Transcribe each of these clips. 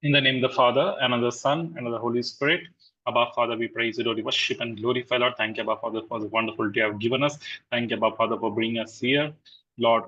In the name of the Father, and of the Son, and of the Holy Spirit. Abba, Father, we praise you, Lord, we worship and glorify, Lord. Thank you, Abba, Father, for the wonderful day you have given us. Thank you, Abba, Father, for bringing us here. Lord,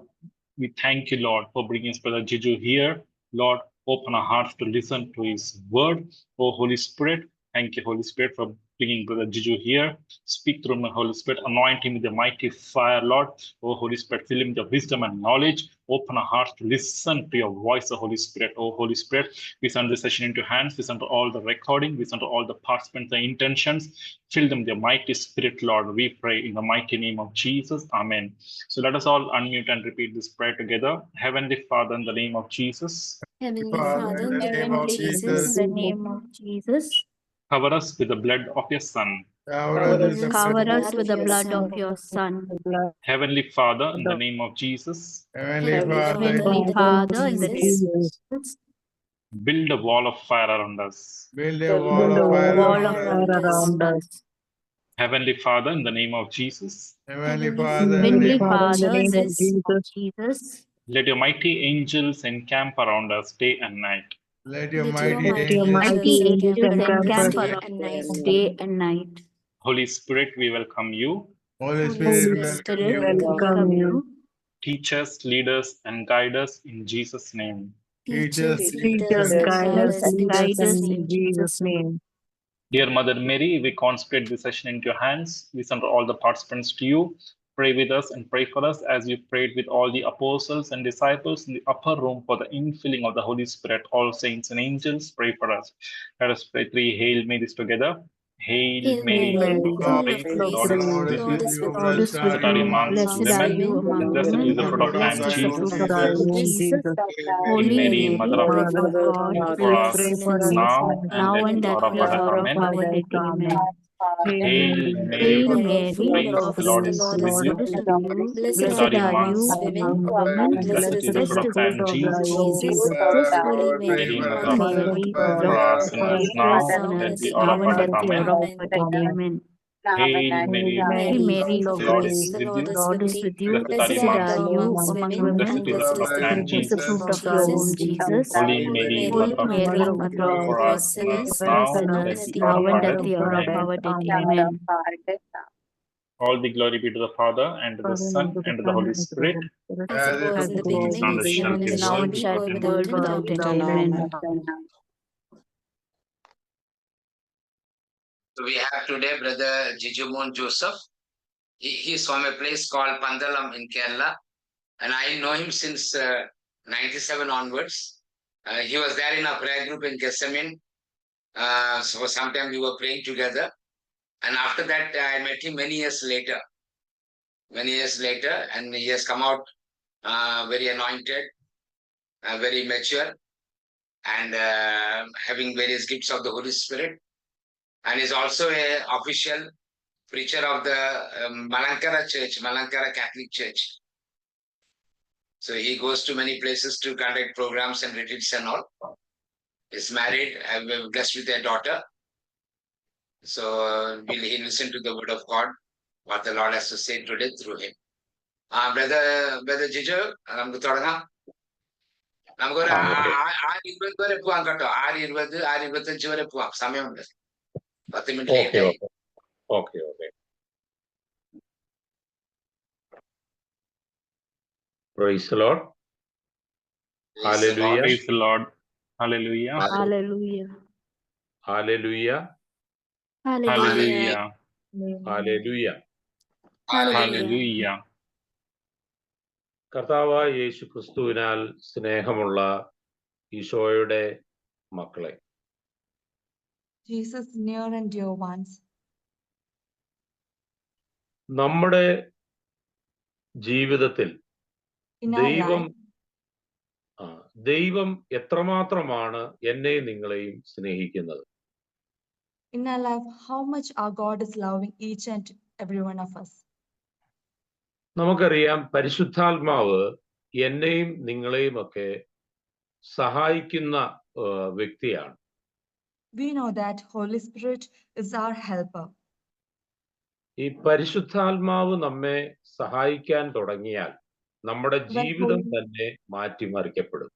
we thank you, Lord, for bringing us Brother Jiju here. Lord, open our hearts to listen to his word. Oh, Holy Spirit, thank you, Holy Spirit, for bringing Brother Jiju here. Speak through my Holy Spirit, anoint him with the mighty fire, Lord. Oh, Holy Spirit, fill him with wisdom and knowledge. Open our hearts to listen to your voice, oh Holy Spirit. Oh, Holy Spirit, we send this session into hands. We send all the recording. We send all the participants, the intentions. Fill them with your mighty spirit, Lord. We pray in the mighty name of Jesus. Amen. So let us all unmute and repeat this prayer together. Heavenly Father, in the name of Jesus. Heavenly Father, in the name of Jesus, in the name of Jesus, Cover us with the blood of your Son. cover us with the blood of your Son. Heavenly Father, in the name of Jesus. Heavenly Father, in the name of Jesus, Build a wall of fire around us. Build a wall of fire around us. Heavenly Father, in the name of Jesus. Heavenly Heavenly Father, Father, in the name of Jesus, Let your mighty angels encamp around us day and night. let your Let mighty your mighty angels angels encamp us around us day and night. Holy Spirit, we welcome you. Holy Holy Spirit, Spirit, welcome you. Teach us, lead us, and guide us in Jesus' name. teach us, Lead us, guide us, and guide us in Jesus' name. Dear Mother Mary, we consecrate this session into your hands. We send all the participants to you. Pray with us and pray for us as you prayed with all the apostles and disciples in the upper room for the infilling of the Holy Spirit. All saints and angels, pray for us. Let us pray 3 Hail Marys together. Hail Mary, full of grace, the Lord is with you. Lord is with Blessed are you you. amongst Blessed are women, you among and blessed is the women, fruit of and thy blessed womb, is the fruit Jesus. of thy womb, Jesus. Holy Mary, Mother of Mother of God, God, pray for pray us for us now and now at and the at hour of the our death. hour of Amen. our death. Amen. Hail Mary, Hail full Mary, of grace, full of the Lord grace, is the with Lord you. is with you. Blessed are Blessed you are you amongst among women, women, and and blessed is blessed the is fruit the of thy fruit womb, of thy womb, Jesus. Jesus. Mary, Mother of God, Mary, pray Mother for of us God, pray sinners for us now and at the sinners, hour now of our and death. at the hour Amen. of our death. Amen. Hail Mary, Hail full of Mary, grace, full the of Lord is grace, with the you. Lord is with you. Blessed are you Blessed amongst are you women, among and blessed women, is the fruit of thy womb, blessed is the Jesus. fruit of thy womb, Jesus. Holy Mary, Holy Mother of Mary, God, Mother pray of for God, us pray sinners for us now and at sinners, the hour now of and our at death. the hour of Amen. our death. Amen. All the glory be to the Father, and to the Father, and Son, to the and to the Son, Holy and to the Spirit, Holy Spirit, as it as was it in the was now in and the ever shall beginning, be, is now, world and shall without be, end. world without end. Amen. So we have today Brother Jijumon Joseph. He's from a place called Pandalam in Kerala. And I know him since 97 onwards. He was there in a prayer group in Gethsemane. So sometime we were praying together. And after that, I met him many years later. And he has come out very anointed, very mature, and having various gifts of the Holy Spirit. And is also an official preacher of the Malankara Church, Malankara Catholic Church. So he goes to many places to conduct programs and retreats and all. He's married, we're blessed with a daughter. So will he listen to the word of God, what the Lord has to say today through him. Brother Jiju, നമുക്ക് തുടങ്ങാം. നമുക്കൊരു 6:20 വരെ പോവാം കേട്ടോ. 6:20, 6:25 വരെ പോവാം. സമയമുണ്ട്. 10 minute late ആയി. Okay. Praise the Lord. Hallelujah. Praise the Lord. Hallelujah. Hallelujah. Hallelujah. Hallelujah. Hallelujah. Hallelujah. Hallelujah. കർത്താവായ യേശു ക്രിസ്തുവിനാൽ സ്നേഹമുള്ള ഈശോയുടെ മക്കളെ, Jesus, near and dear ones, നമ്മുടെ ജീവിതത്തിൽ in our ദൈവം life, ദൈവം എത്രമാത്രമാണ് എന്നെയും നിങ്ങളെയും സ്നേഹിക്കുന്നത്? in our life, how much our God is loving each and every one of us. നമുക്കറിയാം, പരിശുദ്ധാത്മാവ് എന്നെയും നിങ്ങളെയും ഒക്കെ സഹായിക്കുന്ന വ്യക്തിയാണ്. We know that Holy Spirit is our helper. ഈ പരിശുദ്ധാത്മാവ് നമ്മെ സഹായിക്കാൻ തുടങ്ങിയാൽ നമ്മുടെ ജീവിതം തന്നെ മാറ്റിമറിക്കപ്പെടും.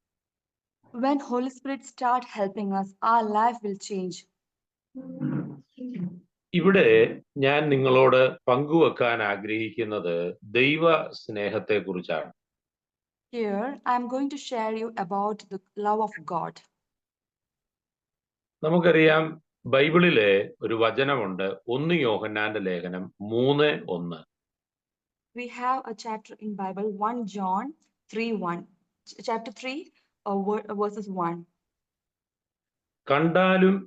When Holy Spirit start helping us, our life will change. ഇവിടെ ഞാൻ നിങ്ങളോട് പങ്കുവെക്കാൻ ആഗ്രഹിക്കുന്നത് ദൈവ സ്നേഹത്തെ കുറിച്ചാണ്. Here, I am going to share you about the love of God. നമുക്കറിയാം ബൈബിളിലെ ഒരു വചനമുണ്ട്, 1 യോഹന്നാന്റെ ലേഖനം 3:1. We have a chapter in Bible, 1 John 3:1. Chapter 3, verses 1. കണ്ടാലും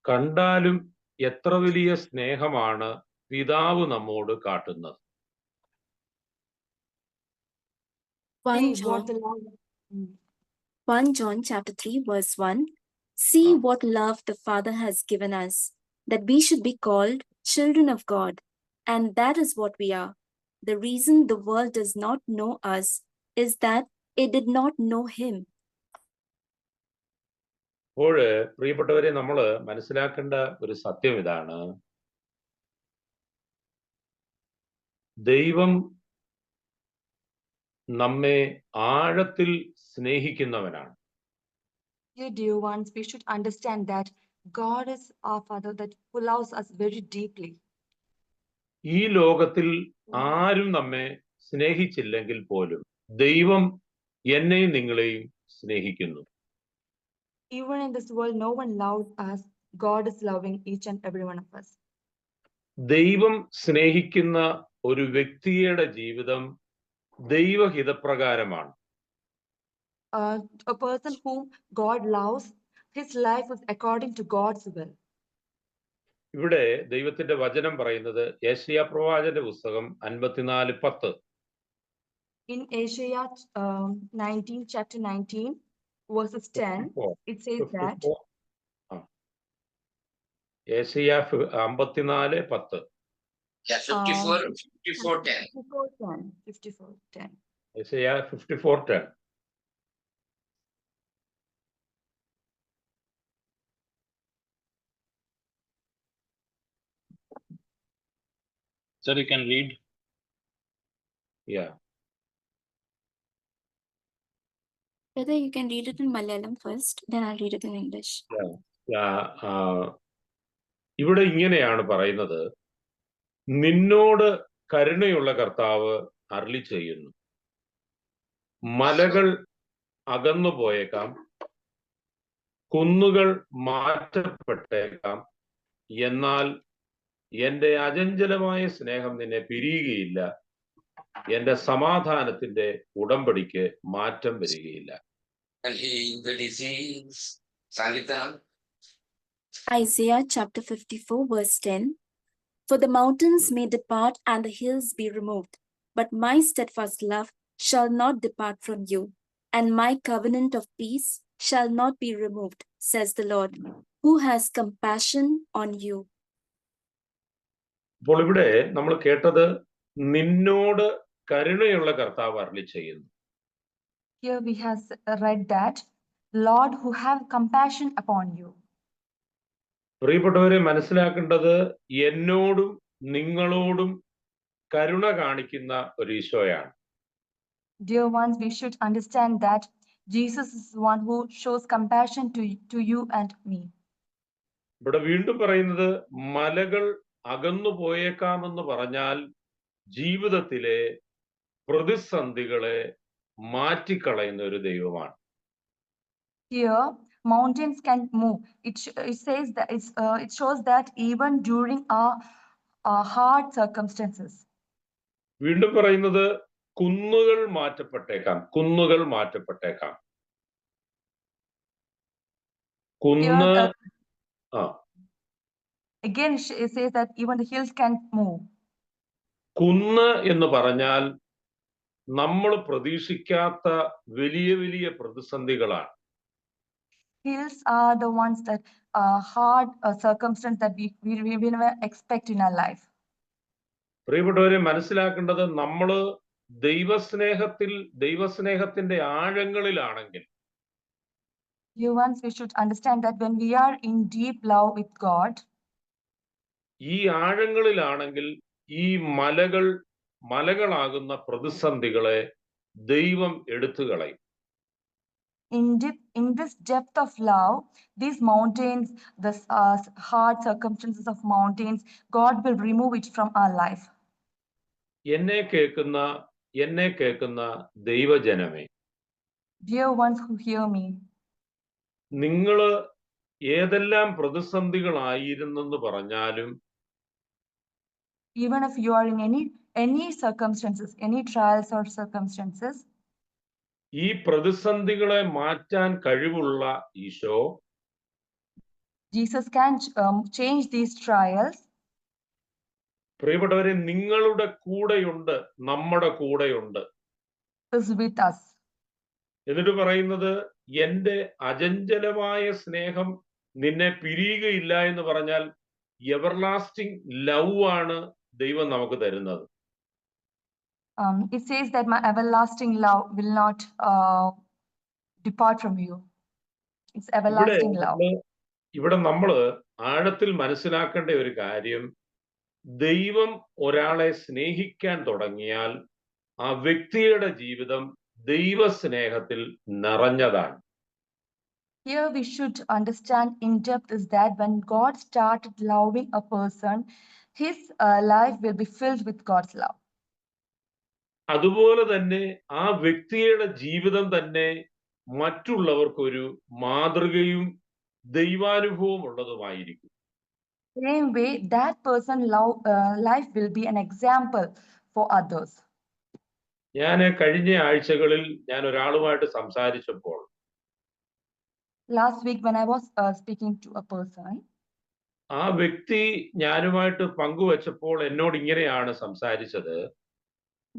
കണ്ടാലും എത്ര വലിയ സ്നേഹമാണ് പിതാവ് നമ്മോട് കാട്ടുന്നത്. 1 John chapter 3 verse 1. See what love the Father has given us, that we should be called children of God, and that is what we are. The reason the world does not know us is that it did not know him. അപ്പോൾ പ്രിയപ്പെട്ടവരെ, നമ്മൾ മനസ്സിലാക്കേണ്ട ഒരു സത്യം ഇതാണ്, ദൈവം നമ്മെ ആഴത്തിൽ സ്നേഹിക്കുന്നവനാണ്. Dear dear ones, we should understand that God is our Father who loves us very deeply. ഈ ലോകത്തിൽ ആരും നമ്മെ സ്നേഹിച്ചില്ലെങ്കിൽ പോലും ദൈവം എന്നെയും നിങ്ങളെയും സ്നേഹിക്കുന്നു. Even in this world, no one loved us. God is loving each and every one of us. ദൈവം സ്നേഹിക്കുന്ന ഒരു വ്യക്തിയുടെ ജീവിതം ദൈവഹിതപ്രകാരമാണ്. A person whom God loves, his life is according to God's will. ഇവിടെ ദൈവത്തിന്റെ വചനം പറയുന്നത് യെശയ്യാ പ്രവാചകന്റെ പുസ്തകം 54:10. In Isaiah 19, chapter 19, verses 10, it says that. യെശയ്യാ 54:10. Yeah, 54:10. 54:10. യെശയ്യാ 54:10. Sir, you can read. Yeah. Whether you can read it in Malayalam first, then I'll read it in English. ഇവിടെ ഇങ്ങനെയാണ് പറയുന്നത്, നിന്നോട് കരുണയുള്ള കർത്താവ് അരുളി ചെയ്യുന്നു, മലകൾ അകന്നു പോയേക്കാം, കുന്നുകൾ മാറ്റപ്പെട്ടേക്കാം, എന്നാൽ എന്റെ അചഞ്ചലമായ സ്നേഹം നിന്നെ പിരിയുകയില്ല, എന്റെ സമാധാനത്തിന്റെ ഉടമ്പടിക്ക് മാറ്റം വരികയില്ല. Isaiah chapter 54 verse 10. For the mountains may depart and the hills be removed, but my steadfast love shall not depart from you, and my covenant of peace shall not be removed, says the Lord, who has compassion on you. അപ്പോൾ ഇവിടെ നമ്മൾ കേട്ടത്, നിന്നോട് കരുണയുള്ള കർത്താവ് അരുളി ചെയ്യുന്നു. Here we have read that, Lord who have compassion upon you. പ്രിയപ്പെട്ടവരെ, മനസ്സിലാക്കേണ്ടത് എന്നോടും നിങ്ങളോടും കരുണ കാണിക്കുന്ന ഒരു ഈശോയാണ്. Dear ones, we should understand that Jesus is the one who shows compassion to you and me. ഇവിടെ വീണ്ടും പറയുന്നത്, മലകൾ അകന്നു പോയേക്കാമെന്ന് പറഞ്ഞാൽ ജീവിതത്തിലെ പ്രതിസന്ധികളെ മാറ്റിക്കളയുന്ന ഒരു ദൈവമാണ്. Here, mountains can move. It says that it shows that even during our hard circumstances. വീണ്ടും പറയുന്നത്, കുന്നുകൾ മാറ്റപ്പെട്ടേക്കാം, കുന്നുകൾ മാറ്റപ്പെട്ടേക്കാം. കുന്ന് Again, it says that even the hills can move. കുന്ന് എന്ന് പറഞ്ഞാൽ നമ്മൾ പ്രതീക്ഷിക്കാത്ത വലിയ വലിയ പ്രതിസന്ധികളാണ്. Hills are the ones that hard circumstance that we never expect in our life. പ്രിയപ്പെട്ടവരെ, മനസ്സിലാക്കേണ്ടത്, നമ്മൾ ദൈവസ്നേഹത്തിന്റെ ആഴങ്ങളിലാണെങ്കിൽ, You ones, we should understand that when we are in deep love with God, ഈ ആഴങ്ങളിലാണെങ്കിൽ ഈ മലകൾ മലകളാകുന്ന പ്രതിസന്ധികളെ ദൈവം എടുത്തുകളയും. In this depth of love, these mountains, the hard circumstances of mountains, God will remove it from our life. എന്നെ കേൾക്കുന്ന ദൈവജനമേ, Dear ones who hear me, നിങ്ങൾ ഏതെല്ലാം പ്രതിസന്ധികളായിരുന്നെന്ന് പറഞ്ഞാലും even if you are in any circumstances, any trials or circumstances, ഈ പ്രതിസന്ധികളെ മാറ്റാൻ കഴിവുള്ള Isho Jesus can change these trials. പ്രിയപ്പെട്ടവരെ, നിങ്ങളുടെ കൂടെയുണ്ട്, നമ്മുടെ കൂടെയുണ്ട് Is with us. എന്നിട്ട് പറയുന്നത്, എന്റെ അചഞ്ചലമായ സ്നേഹം നിന്നെ പിരിയുകയില്ല എന്ന് പറഞ്ഞാൽ എവർലാസ്റ്റിംഗ് ലവ് ആണ് ദൈവം നമുക്ക് തരുന്നത്. It says that my everlasting love will not depart from you. It's everlasting love. ഇവിടെ നമ്മൾ ആഴത്തിൽ മനസ്സിലാക്കേണ്ട ഒരു കാര്യം, ദൈവം ഒരാളെ സ്നേഹിക്കാൻ തുടങ്ങിയാൽ ആ വ്യക്തിയുടെ ജീവിതം ദൈവസ്നേഹത്തിൽ നിറഞ്ഞതാണ്. Here we should understand in depth is that when God started loving a person, his life will be filled with God's love. അതുപോലെ തന്നെ ആ വ്യക്തിയുടെ ജീവിതം തന്നെ മറ്റുള്ളവർക്കൊരു മാതൃകയും ദൈവാനുഭവം ഉള്ളതുമായിരിക്കും. Same way, that person life will be an example for others. ഞാൻ കഴിഞ്ഞ ആഴ്ചകളിൽ ഞാൻ ഒരാളുമായിട്ട് സംസാരിച്ചപ്പോൾ, Last week when I was speaking to a person, ആ വ്യക്തി ഞാനുമായിട്ട് പങ്കുവച്ചപ്പോൾ എന്നോട് ഇങ്ങനെയാണ് സംസാരിച്ചത്.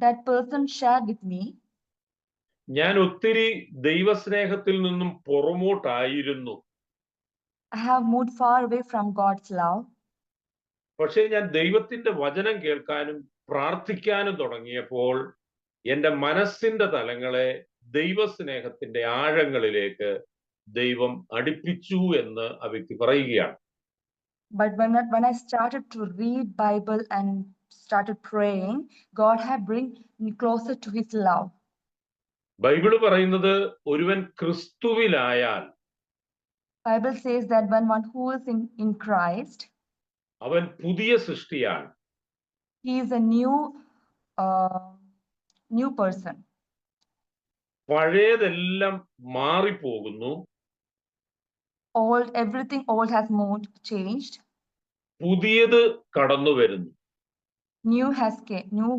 that person shared with me, ഞാൻ ഒത്തിരി ദൈവസ്നേഹത്തിൽ നിന്നും പുറമോട്ടായിരുന്നു. I have moved far away from God's love. പക്ഷേ ഞാൻ ദൈവത്തിന്റെ വചനം കേൾക്കാനും പ്രാർത്ഥിക്കാനും തുടങ്ങിയപ്പോൾ എൻ്റെ മനസ്സിന്റെ തലങ്ങളെ ദൈവസ്നേഹത്തിന്റെ ആഴങ്ങളിലേക്ക് ദൈവം അടുപ്പിച്ചു എന്ന് ആ വ്യക്തി പറയുകയാണ്. But when I started to read Bible and started praying, God had bring me closer to his love. Bible പറയുന്നത്, ഒരുവൻ ക്രിസ്തുവിലായാൽ, Bible says that when one who is in Christ, അവൻ പുതിയ സൃഷ്ടിയാണ്. he is a new person. പഴയതെല്ലാം മാറിപ്പോകുന്നു, Everything old has changed. പുതിയത് കടന്നു വരുന്നു. New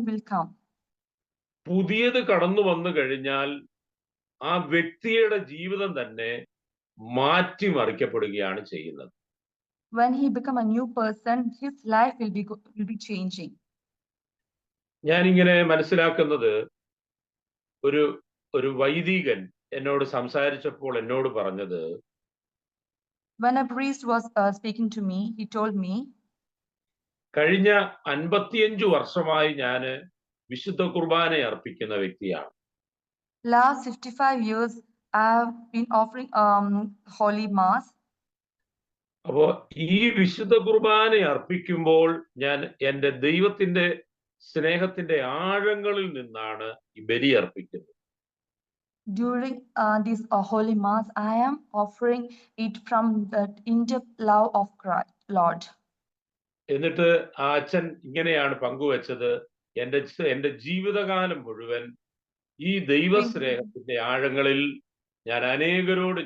will come. പുതിയത് കടന്നു വന്നു കഴിഞ്ഞാൽ ആ വ്യക്തിയുടെ ജീവിതം തന്നെ മാറ്റിമറിക്കപ്പെടുകയാണ് ചെയ്യുന്നത്. When he become a new person, his life will be changing. ഞാനിങ്ങനെ മനസ്സിലാക്കുന്നത്, ഒരു വൈദികൻ എന്നോട് സംസാരിച്ചപ്പോൾ എന്നോട് പറഞ്ഞത്, When a priest was speaking to me, he told me, കഴിഞ്ഞ 55 വർഷമായി ഞാൻ വിശുദ്ധ കുർബാന അർപ്പിക്കുന്ന വ്യക്തിയാണ്. Last 55 years I have been offering holy mass. അപ്പോ ഈ വിശുദ്ധ കുർബാന അർപ്പിക്കുമ്പോൾ ഞാൻ എൻ്റെ ദൈവത്തിന്റെ സ്നേഹത്തിന്റെ ആഴങ്ങളിൽ നിന്നാണ് ഈ ബലി അർപ്പിക്കുന്നത്. During this holy mass, I am offering it from the in-depth love of Christ, Lord. എന്നിട്ട് ആ അച്ഛൻ ഇങ്ങനെയാണ് പങ്കുവച്ചത്, എൻ്റെ ജീവിതകാലം മുഴുവൻ ഈ ദൈവസ്നേഹത്തിന്റെ ആഴങ്ങളിൽ ഞാൻ അനേകരോട്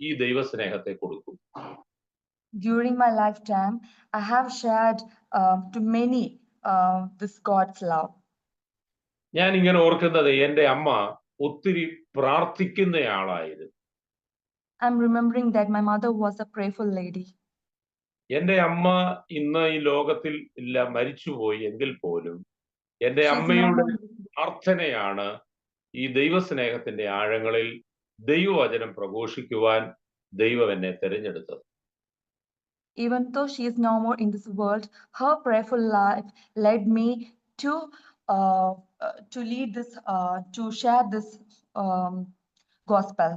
ഈ ദൈവസ്നേഹത്തെ കൊടുക്കും. During my lifetime, I have shared to many this God's love. ഞാൻ ഇങ്ങനെ ഓർക്കുന്നത്, എൻ്റെ അമ്മ ഒത്തിരി പ്രാർത്ഥിക്കുന്നയാളായിരുന്നു. I'm remembering that my mother was a prayerful lady. എൻ്റെ അമ്മ ഇന്ന് ഈ ലോകത്തിൽ ഇല്ല, മരിച്ചുപോയി. എങ്കിൽ പോലും എൻ്റെ അമ്മയുടെ പ്രാർത്ഥനയാണ് ഈ ദൈവസ്നേഹത്തിന്റെ ആഴങ്ങളിൽ ദൈവവചനം പ്രഘോഷിക്കുവാൻ ദൈവം എന്നെ തിരഞ്ഞെടുത്തത്. Even though she is no more in this world, her prayerful life led me to lead this, to share this gospel.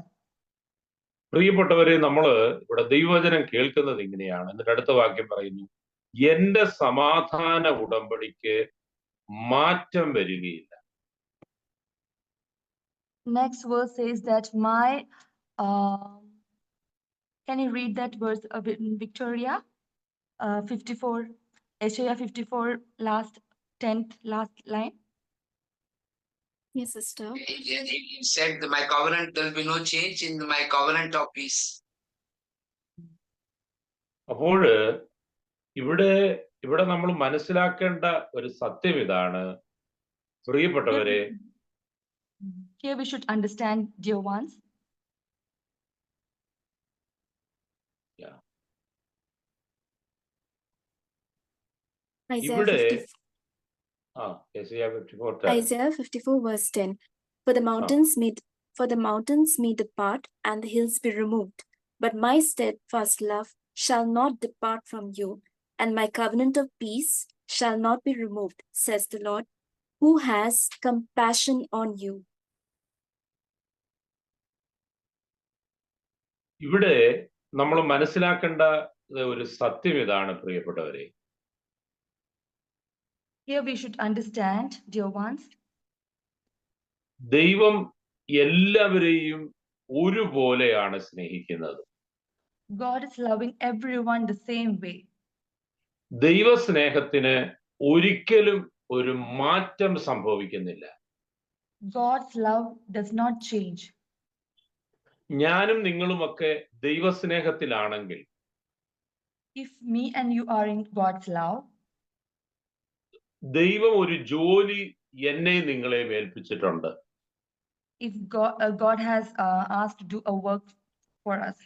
പ്രിയപ്പെട്ടവരെ, നമ്മള് ഇവിടെ ദൈവവചനം കേൾക്കുന്നത് ഇങ്ങനെയാണ്. എന്നിട്ട് അടുത്ത വാക്യം പറയുന്നു, എന്റെ സമാധാന ഉടമ്പടിക്ക് മാറ്റം വരികയില്ല. Next verse says that can you read that verse a bit, Victoria? 54, Isaiah 54, last line. Yes, sister. He said that my covenant, there will be no change in my covenant of peace. അപ്പോൾ ഇവിടെ നമ്മൾ മനസ്സിലാക്കേണ്ട ഒരു സത്യം ഇതാണ്, പ്രിയപ്പെട്ടവരെ. Here we should understand, dear ones. Isaiah ഇവിടെ 54, Isaiah 54 verse 10. For the mountains may depart and the hills be removed, but my steadfast love shall not depart from you, and my covenant of peace shall not be removed, says the Lord, who has compassion on you. ഇവിടെ നമ്മൾ മനസ്സിലാക്കേണ്ട ഒരു സത്യം ഇതാണ്, പ്രിയപ്പെട്ടവരെ. Here we should understand, dear ones. ദൈവം എല്ലാവരെയും ഒരുപോലെയാണ് സ്നേഹിക്കുന്നത്. God is loving everyone the same way. ദൈവസ്നേഹത്തിന് ഒരിക്കലും ഒരു മാറ്റം സംഭവിക്കുന്നില്ല. God's love does not change. ഞാനും നിങ്ങളുമൊക്കെ ദൈവസ്നേഹത്തിലാണെങ്കിൽ, If me and you are in God's love, ദൈവം ഒരു ജോലി എന്നെ നിങ്ങളെ ഏൽപ്പിച്ചിട്ടുണ്ട്. if God has asked to do a work for us.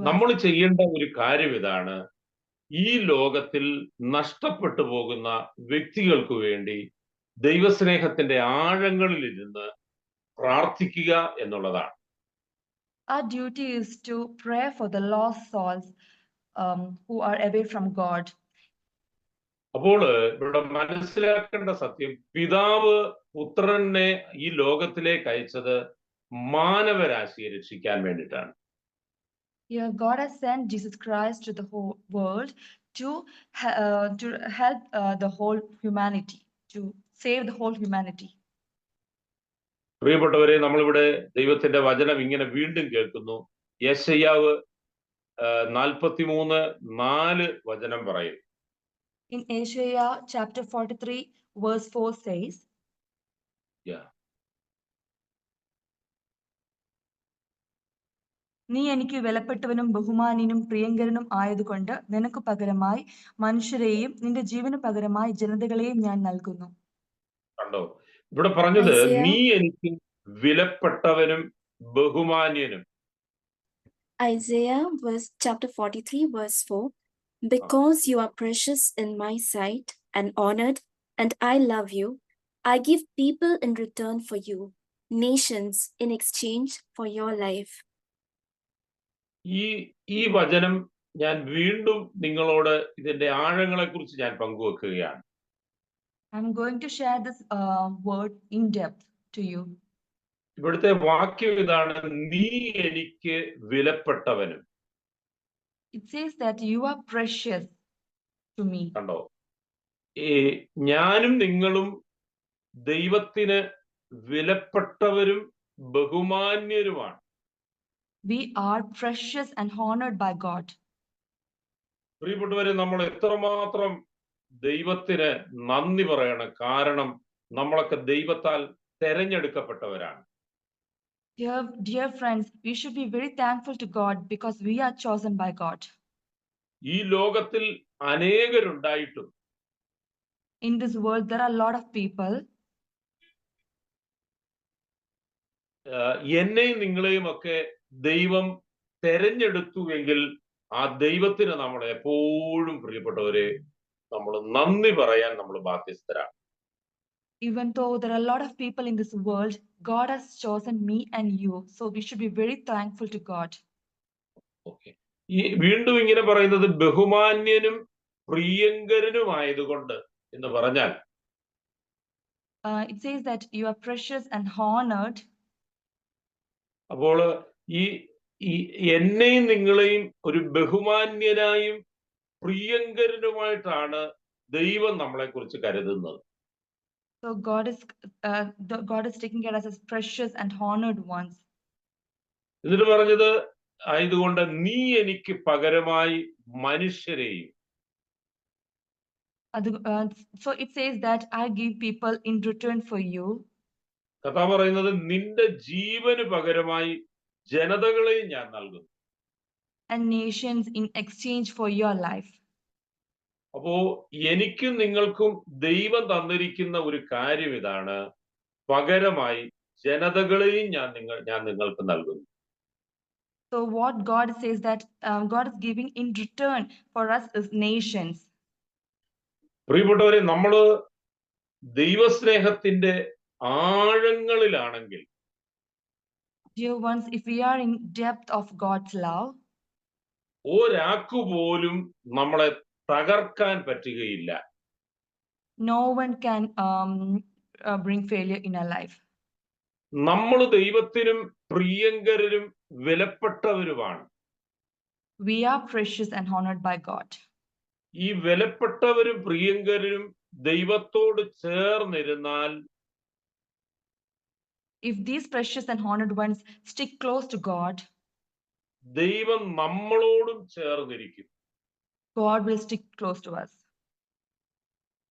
നമ്മൾ ചെയ്യേണ്ട ഒരു കാര്യം ഇതാണ്, ഈ ലോകത്തിൽ നഷ്ടപ്പെട്ടു പോകുന്ന വ്യക്തികൾക്ക് വേണ്ടി ദൈവസ്നേഹത്തിന്റെ ആഴങ്ങളിൽ ഇരുന്ന് പ്രാർത്ഥിക്കുക എന്നുള്ളതാണ്. Our duty is to pray for the lost souls who are away from God. അപ്പോൾ ഇവിടെ മനസ്സിലാക്കേണ്ട സത്യം, പിതാവ് പുത്രനെ ഈ ലോകത്തിലേക്ക് അയച്ചത് മാനവരാശിയെ രക്ഷിക്കാൻ വേണ്ടിയിട്ടാണ്. Yeah, God has sent Jesus Christ to the whole world to help the whole humanity, to save the whole humanity. പ്രിയപ്പെട്ടവരെ, നമ്മളിവിടെ ദൈവത്തിന്റെ വചനം ഇങ്ങനെ വീണ്ടും കേൾക്കുന്നു. യെശയ്യാവ് 43:4 വചനം പറയും. In Isaiah chapter 43 verse 4 says, നീ എനിക്ക് വിലപ്പെട്ടവനും ബഹുമാന്യനും പ്രിയങ്കരനും ആയതുകൊണ്ട് നിനക്ക് പകരമായി മനുഷ്യരെയും നിന്റെ ജീവന് പകരമായി ജനതകളെയും ഞാൻ നൽകുന്നു. കണ്ടോ, ഇവിടെ പറഞ്ഞത് നീ എനിക്ക് വിലപ്പെട്ടവനും ബഹുമാന്യനും. Isaiah chapter 43 verse 4. Because you are precious in my sight and honored, and I love you, I give people in return for you, nations in exchange for your life. ഈ വചനം ഞാൻ വീണ്ടും നിങ്ങളോട് ഇതിന്റെ ആഴങ്ങളെ കുറിച്ച് ഞാൻ പങ്കുവെക്കുകയാണ്. I'm going to share this word in depth to you. ഇവിടുത്തെ വാക്യം ഇതാണ്, നീ എനിക്ക് വിലപ്പെട്ടവനും. It says that you are precious to me. കണ്ടോ, ഞാനും നിങ്ങളും ദൈവത്തിന് വിലപ്പെട്ടവരും ബഹുമാന്യരുമാണ്. We are precious and honored by God. പ്രിയപ്പെട്ടവരെ, നമ്മൾ എത്രമാത്രം ദൈവത്തിന് നന്ദി പറയണം. കാരണം നമ്മളൊക്കെ ദൈവത്താൽ തെരഞ്ഞെടുക്കപ്പെട്ടവരാണ്. Dear friends, we should be very thankful to God because we are chosen by God. ഈ ലോകത്തിൽ അനേകരുണ്ടായിട്ടും, in this world there are a lot of people, എന്നെയും നിങ്ങളെയും ഒക്കെ ദൈവം തെരഞ്ഞെടുത്തുവെങ്കിൽ ആ ദൈവത്തിന് നമ്മൾ എപ്പോഴും, പ്രിയപ്പെട്ടവരെ, നമ്മൾ നന്ദി പറയാൻ നമ്മൾ ബാധ്യസ്ഥരാണ്. Even though there are a lot of people in this world, God has chosen me and you, so we should be very thankful to God. Okay. ഈ വീണ്ടും ഇങ്ങനെ പറയുന്നത് ബഹുമാന്യനും പ്രിയങ്കരനുമായതുകൊണ്ട് എന്ന് പറഞ്ഞാൽ, it says that you are precious and honored. അപ്പോൾ ഈ എന്നെയും നിങ്ങളെയും ഒരു ബഹുമാന്യനായും പ്രിയങ്കരനുമായിട്ടാണ് ദൈവം നമ്മളെ കുറിച്ച് കരുതുന്നത്. So God is taking care of us as precious and honored ones. എന്നിട്ട് പറഞ്ഞത് ആയതുകൊണ്ട് നീ എനിക്ക് പകരമായി മനുഷ്യരെയും. So it says that I give people in return for you. കർത്താവ് പറയുന്നത് നിന്റെ ജീവന് പകരമായി ജനതകളെയും ഞാൻ നൽകുന്നു. And nations in exchange for your life. അപ്പോ എനിക്കും നിങ്ങൾക്കും ദൈവം തന്നിരിക്കുന്ന ഒരു കാര്യം ഇതാണ്, പകരമായി ജനതകളെയും ഞാൻ നിങ്ങൾക്ക് നൽകുന്നു. So what God says that God is giving in return for us is nations. പ്രിയപ്പെട്ടവരെ, നമ്മള് ദൈവസ്നേഹത്തിന്റെ ആഴങ്ങളിലാണെങ്കിൽ, Dear ones, if we are in depth of God's love, ഒരാക്കുപോലും നമ്മളെ തകർക്കാൻ പറ്റുകയില്ല. no one can bring failure in our life. നമ്മൾ ദൈവത്തിനും പ്രിയങ്കരരും വിലപ്പെട്ടവരുമാണ്. We are precious and honored by God. ഈ വിലപ്പെട്ടവരും പ്രിയങ്കരരും ദൈവത്തോട് ചേർന്നിരുന്നാൽ, if these precious and honored ones stick close to God, ദൈവം നമ്മളോടും ചേർന്നിരിക്കും. God will stick close to us.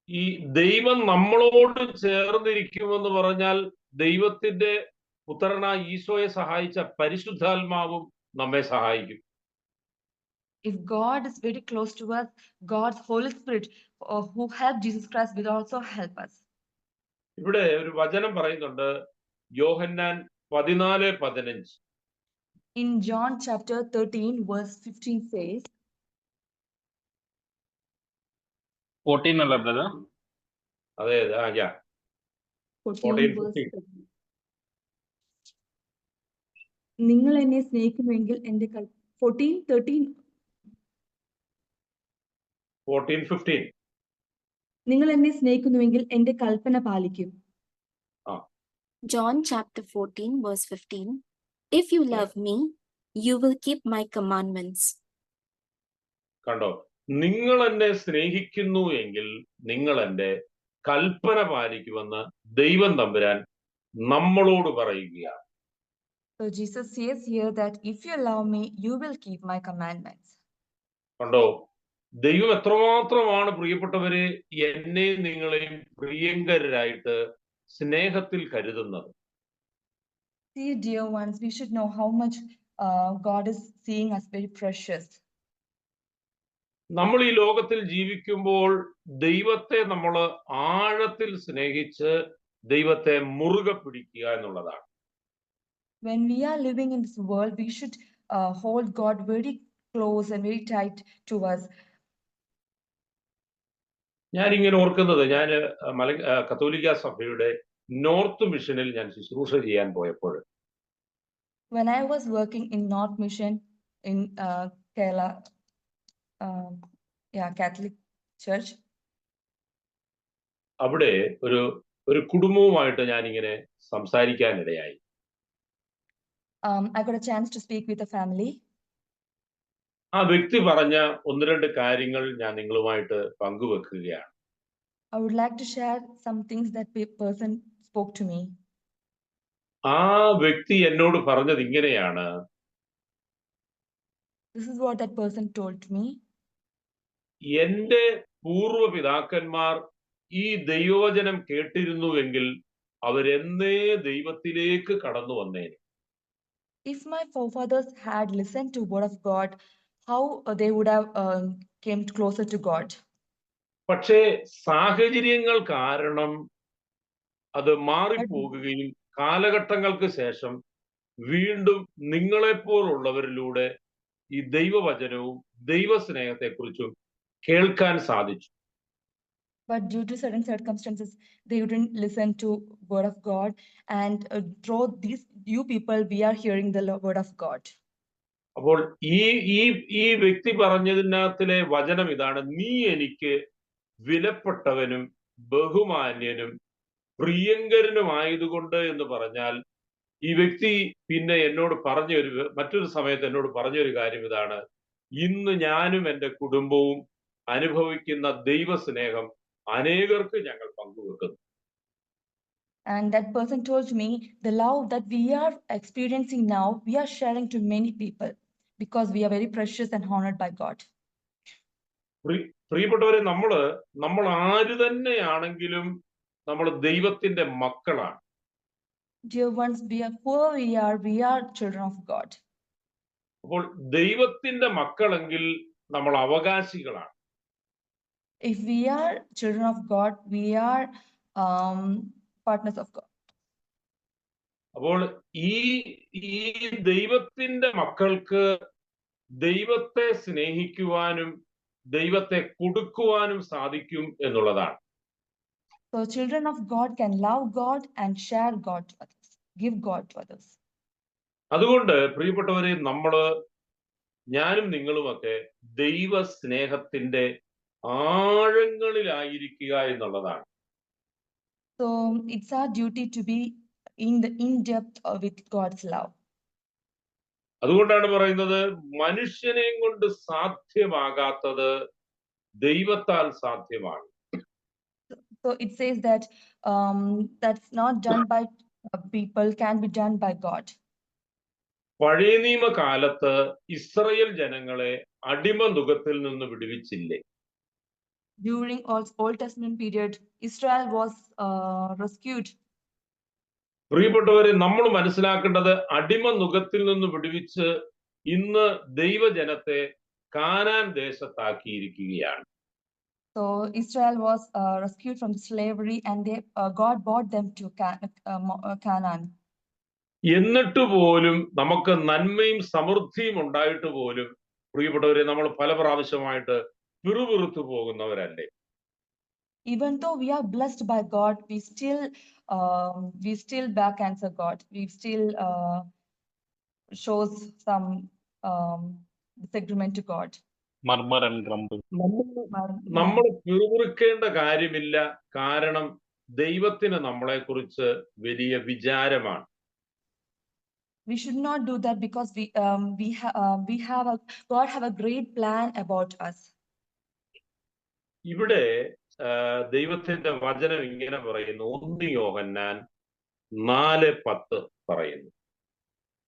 ഈ ദൈവം നമ്മളോട് ചേർന്നിരിക്കുമെന്ന് പറഞ്ഞാൽ ദൈവത്തിന്റെ പുത്രനായ ഈശോയെ സഹായിച്ച പരിശുദ്ധാത്മാവും നമ്മെ സഹായിക്കും. If God is very close to us, God's Holy Spirit who helped Jesus Christ will also help us. ഇവിടെ ഒരു വചനം പറയുന്നുണ്ട്, യോഹന്നാൻ 14:15. In John chapter 13 verse 15 says, 14 അല്ല ബ്രദർ? അതെ, 14, 15. നിങ്ങൾ എന്നെ സ്നേഹിക്കുമെങ്കിൽ എന്റെ 14:15 നിങ്ങൾ എന്നെ സ്നേഹിക്കുന്നുവെങ്കിൽ എന്റെ കൽപ്പന പാലിക്കും. John chapter 14 verse 15. If you love me, you will keep my commandments. കണ്ടോ, നിങ്ങൾ എന്നെ സ്നേഹിക്കുന്നു എങ്കിൽ നിങ്ങൾ എന്റെ കൽപ്പന പാലിക്കുമെന്ന് ദൈവം തമ്പുരാൻ നമ്മളോട് പറയുകയാണ്. So Jesus says here that if you love me, you will keep my commandments. കണ്ടോ, ദൈവം എത്രമാത്രമാണ് പ്രിയപ്പെട്ടവരെ എന്നെയും നിങ്ങളെയും പ്രിയങ്കരായിട്ട് സ്നേഹത്തിൽ കരുതുന്നത്. See, dear ones, we should know how much God is seeing us very precious. നമ്മൾ ഈ ലോകത്തിൽ ജീവിക്കുമ്പോൾ ദൈവത്തെ നമ്മൾ ആഴത്തിൽ സ്നേഹിച്ച് ദൈവത്തെ മുറുകെ പിടിക്കുക എന്നുള്ളതാണ്. When we are living in this world, we should hold God very close and very tight to us. ഞാനിങ്ങനെ ഓർക്കുന്നത്, ഞാൻ കത്തോലിക്ക സഭയുടെ നോർത്ത് മിഷനിൽ ഞാൻ ശുശ്രൂഷ ചെയ്യാൻ പോയപ്പോൾ, When I was working in North Mission in Kerala, Catholic Church, അവിടെ ഒരു കുടുംബവുമായിട്ട് ഞാനിങ്ങനെ സംസാരിക്കാനിടയായി. I got a chance to speak with a family. ആ വ്യക്തി പറഞ്ഞ 1-2 കാര്യങ്ങൾ ഞാൻ നിങ്ങളുമായിട്ട് പങ്കുവെക്കുകയാണ്. I would like to share some things that person spoke to me. ആ വ്യക്തി എന്നോട് പറഞ്ഞത് ഇങ്ങനെയാണ്, This is what that person told me. എന്റെ പൂർവ്വ പിതാക്കന്മാർ ഈ ദൈവവചനം കേട്ടിരുന്നുവെങ്കിൽ അവരെന്നേ ദൈവത്തിലേക്ക് കടന്നു വന്നേനെ. If my forefathers had listened to word of God, how they would have came closer to God. പക്ഷേ സാഹചര്യങ്ങൾ കാരണം അത് മാറിപ്പോകുകയും കാലഘട്ടങ്ങൾക്ക് ശേഷം വീണ്ടും നിങ്ങളെപ്പോലുള്ളവരിലൂടെ ഈ ദൈവവചനവും ദൈവസ്നേഹത്തെക്കുറിച്ചും കേൾക്കാൻ സാധിച്ചു. But due to certain circumstances, they wouldn't listen to word of God, and through these you people, we are hearing the word of God. അപ്പോൾ ഈ വ്യക്തി പറഞ്ഞതിനകത്തിലെ വചനം ഇതാണ്, നീ എനിക്ക് വിലപ്പെട്ടവനും ബഹുമാന്യനും പ്രിയങ്കരനുമായതുകൊണ്ട് എന്ന് പറഞ്ഞാൽ, ഈ വ്യക്തി പിന്നെ എന്നോട് മറ്റൊരു സമയത്ത് എന്നോട് പറഞ്ഞൊരു കാര്യം ഇതാണ്, ഇന്ന് ഞാനും എൻ്റെ കുടുംബവും അനുഭവിക്കുന്ന ദൈവസ്നേഹം അനേകർക്ക് ഞങ്ങൾ പങ്കുവെക്കുന്നു. And that person told me the love that we are experiencing now, we are sharing to many people because we are very precious and honored by God. പ്രിയപ്പെട്ടവരെ, നമ്മൾ ആര് തന്നെയാണെങ്കിലും നമ്മൾ ദൈവത്തിന്റെ മക്കളാണ്. Dear ones, we are children of God. അപ്പോൾ ദൈവത്തിന്റെ മക്കളെങ്കിൽ നമ്മൾ അവകാശികളാണ്. If we are children of God, we are partners of God. അപ്പോൾ ഈ ദൈവത്തിന്റെ മക്കൾക്ക് ദൈവത്തെ സ്നേഹിക്കുവാനും ദൈവത്തെ കൊടുക്കുവാനും സാധിക്കും എന്നുള്ളതാണ്. So children of God can love God and share God to others, give God to others. അതുകൊണ്ട് പ്രിയപ്പെട്ടവരെ, ഞാനും നിങ്ങളുമൊക്കെ ദൈവ സ്നേഹത്തിന്റെ ആഴങ്ങളിലായിരിക്കുക എന്നുള്ളതാണ്. So it's our duty to be in depth with God's love. അതുകൊണ്ടാണ് പറയുന്നത്, മനുഷ്യനെ കൊണ്ട് സാധ്യമാകാത്തത് ദൈവത്താൽ സാധ്യമാണ്. So it says that that's not done by people, can be done by God. പഴയ നിയമകാലത്ത് ഇസ്രായേൽ ജനങ്ങളെ അടിമ നുകത്തിൽ നിന്ന് വിടുവിച്ചില്ലേ? During Old Testament period, Israel was rescued. പ്രിയപ്പെട്ടവരെ, നമ്മൾ മനസ്സിലാക്കേണ്ടത്, അടിമ നുകത്തിൽ നിന്ന് വിടുവിച്ച് ഇന്ന് ദൈവജനത്തെ Canaan ദേശത്താക്കിയിരിക്കുകയാണ്. So Israel was rescued from slavery, and God brought them to Canaan. എന്നിട്ട് പോലും നമുക്ക് നന്മയും സമൃദ്ധിയും ഉണ്ടായിട്ട് പോലും പ്രിയപ്പെട്ടവരെ, നമ്മൾ പല പ്രാവശ്യമായിട്ട് പിറുപിറുത്തു പോകുന്നവരല്ലേ? Even though we are blessed by God, we still back answer God. We still shows some disagreement to God. Murmur and grumble. നമ്മൾ പിറുപിറുക്കേണ്ട കാര്യമില്ല. കാരണം ദൈവത്തിന് നമ്മളെ കുറിച്ച് വലിയ വിചാരമാണ്. We should not do that because God have a great plan about us. ഇവിടെ ദൈവത്തിന്റെ വചനം ഇങ്ങനെ പറയുന്നു. 1 യോഹന്നാൻ 4:10 പറയുന്നു.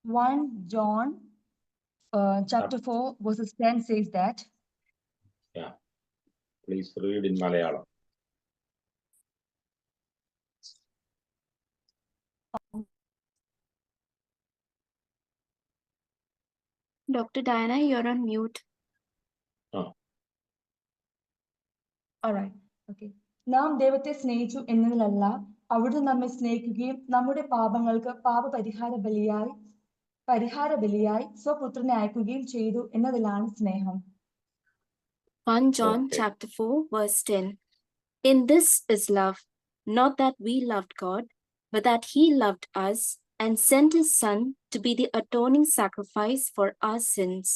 1 John chapter 4 verses 10 says that. Yeah, please read in Malayalam. Dr. Diana, you're on mute. All right. Okay. നാം ദൈവത്തെ സ്നേഹിച്ചു എന്നതിലല്ല, അവിടുന്ന് നമ്മെ സ്നേഹിക്കുകയും നമ്മുടെ പാപങ്ങൾക്ക് പരിഹാര ബലിയായി സ്വപുത്രനെ അയക്കുകയും ചെയ്തു എന്നതിലാണ് സ്നേഹം. 1 John chapter 4 verse 10. In this is love, not that we loved God, but that he loved us and sent his son to be the atoning sacrifice for our sins.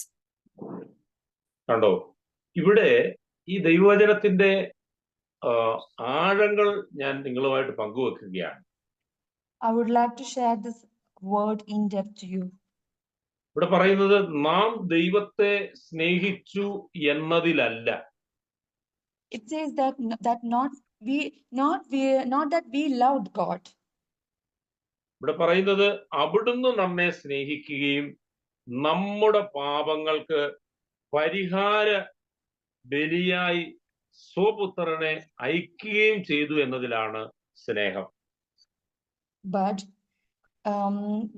കണ്ടോ, ഇവിടെ ഈ ദൈവവചനത്തിന്റെ ആഴങ്ങൾ ഞാൻ നിങ്ങളുമായിട്ട് പങ്കുവെക്കുകയാണ്. I would like to share this word in depth to you. ഇവിടെ പറയുന്നത്, നാം ദൈവത്തെ സ്നേഹിച്ചു എന്നതിലല്ല. It says that not that we loved God. ഇവിടെ പറയുന്നത്, അവിടുന്ന് നമ്മെ സ്നേഹിക്കുകയും നമ്മുടെ പാപങ്ങൾക്ക് പരിഹാര ബലിയായി സ്വപുത്രനെ അയക്കുകയും ചെയ്തു എന്നതിലാണ് സ്നേഹം. But